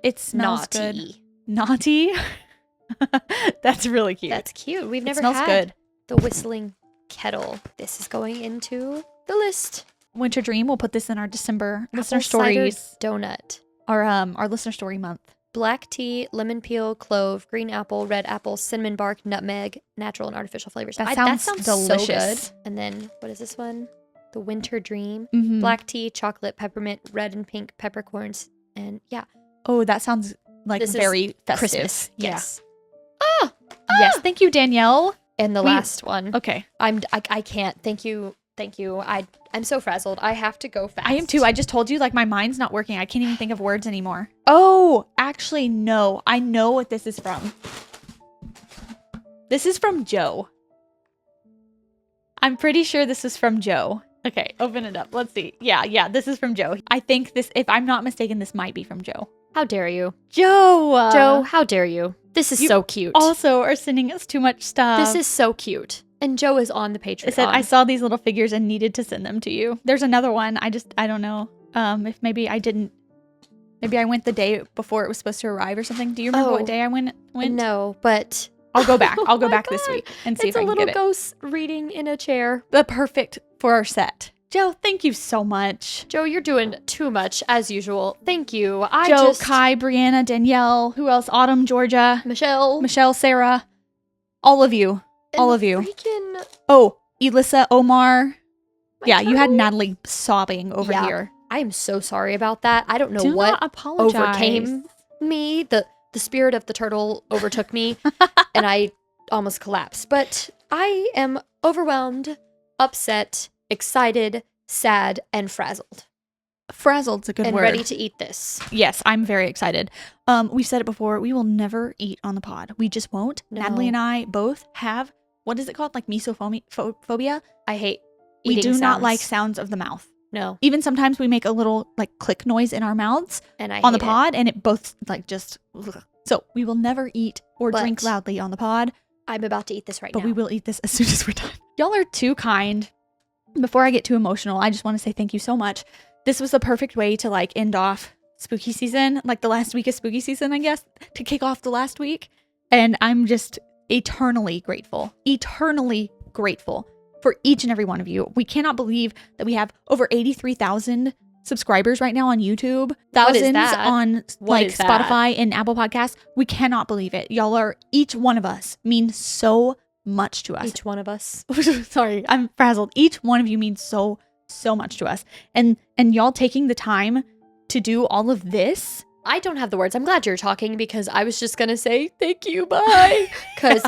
It smells good.
naughty.
Naughty. That's really cute.
That's cute. We've never
smells
had
good.
The Whistling Kettle. This is going into the list.
Winter dream. We'll put this in our December listener
Apple cider
stories.
donut.
Our listener story month.
Black tea, lemon peel, clove, green apple, red apple, cinnamon bark, nutmeg, natural and artificial flavors.
That sounds delicious.
So good. And then what is this one? The Winter Dream.
Mm-hmm.
Black tea, chocolate, peppermint, red and pink peppercorns, and yeah.
Oh, that sounds like
This is
very festive.
Christmas.
Yeah.
Yes.
Yes. Thank you, Danielle.
And the last one.
Okay.
I can't. Thank you. I'm so frazzled. I have to go fast.
I am too. I just told you, like, my mind's not working. I can't even think of words anymore. Oh, actually, no. I know what this is from. This is from Joe. I'm pretty sure this is from Joe. Okay, open it up. Let's see. Yeah, this is from Joe. I think this, if I'm not mistaken, this might be from Joe.
How dare you?
Joe!
Joe, how dare you? This is so cute.
Also are sending us too much stuff.
This is so cute. And Joe is on the Patreon.
It said, I saw these little figures and needed to send them to you. There's another one. I don't know. If maybe I went the day before it was supposed to arrive or something. Do you remember what day I went?
No, but
I'll go back. I'll go
my
back this
God.
week and see if I can
It's a
get
little
it.
ghost reading in a chair.
The perfect for our set. Joe, thank you so much.
Joe, you're doing too much as usual. Thank you.
Joe, Kai, Breanna, Danielle, who else? Autumn, Georgia,
Michelle,
Sarah, all of you. All of you.
Freaking
Oh, Elissa, Omar. Yeah, you had
turtle.
Natalie sobbing over here.
I am so sorry about that. I don't know
Do
what
not apologize.
overcame me. The spirit of the turtle overtook me and I almost collapsed. But I am overwhelmed, upset, excited, sad, and frazzled.
Frazzled's a good
and
word.
ready to eat this.
Yes, I'm very excited. We've said it before. We will never eat on the pod. We just won't.
No.
Natalie and I both have, what is it called? Like mesophobia?
I hate
We
eating
do not
sounds.
like sounds of the mouth.
No.
Even sometimes we make a little like click noise in our mouths
And I
on the
hate it.
pod and it both like just, ugh. So we will never eat or
But
drink loudly on the pod,
I'm about to eat this right
but
now.
we will eat this as soon as we're done. Y'all are too kind. Before I get too emotional, I just want to say thank you so much. This was the perfect way to like end off spooky season, like the last week of spooky season, I guess, to kick off the last week. And I'm just eternally grateful for each and every one of you. We cannot believe that we have over 83,000 subscribers right now on YouTube,
What is
thousands
that?
on
What
like
is that?
Spotify and Apple Podcasts. We cannot believe it. Y'all are, each one of us means so much to us.
Each one of us.
Sorry, I'm frazzled. Each one of you means so much to us. And y'all taking the time to do all of this.
I don't have the words. I'm glad you're talking because I was just going to say thank you, bye. Because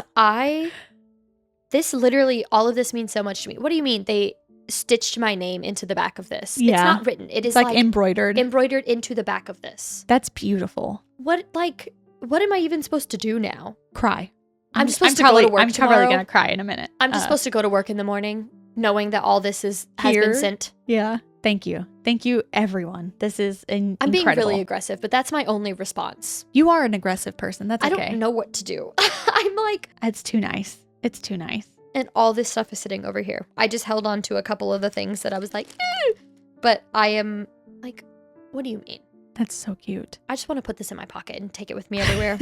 this literally, all of this means so much to me. What do you mean? They stitched my name into the back of this.
Yeah.
It's not written. It is
It's like embroidered.
embroidered into the back of this.
That's beautiful.
What am I even supposed to do now?
Cry.
I'm supposed to go to work
I'm
tomorrow.
probably gonna cry in a minute.
I'm just supposed to go to work in the morning knowing that all this has been sent.
Yeah. Thank you, everyone. This is
I'm
incredible.
being really aggressive, but that's my only response.
You are an aggressive person. That's okay.
I don't know what to do. I'm like,
It's too nice. It's too nice.
and all this stuff is sitting over here. I just held on to a couple of the things that I was like, but I am like, what do you mean?
That's so cute.
I just want to put this in my pocket and take it with me everywhere.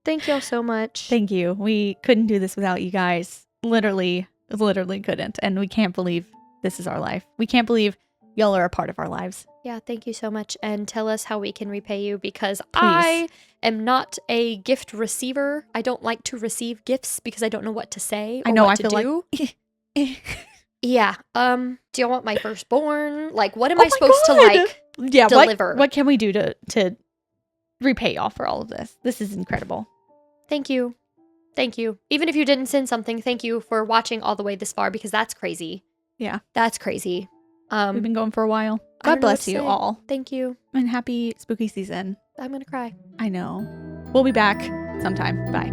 Thank y'all so much.
Thank you. We couldn't do this without you guys. Literally couldn't. And we can't believe this is our life. We can't believe y'all are a part of our lives.
Yeah, thank you so much. And tell us how we can repay you because I am not a gift receiver. I don't like to receive gifts because I don't know what to say or
I know.
what
I
to
feel
do.
like.
Yeah. Do y'all want my firstborn? Like, what am
Oh
I
my
supposed to
God.
like
Yeah.
deliver?
What can we do to repay y'all for all of this? This is incredible.
Thank you. Thank you. Even if you didn't send something, thank you for watching all the way this far because that's crazy.
Yeah.
That's crazy.
We've been going for a while.
I don't
God
know what
bless
to
you
say.
all.
Thank you.
And happy spooky season.
I'm going to cry.
I know. We'll be back sometime. Bye.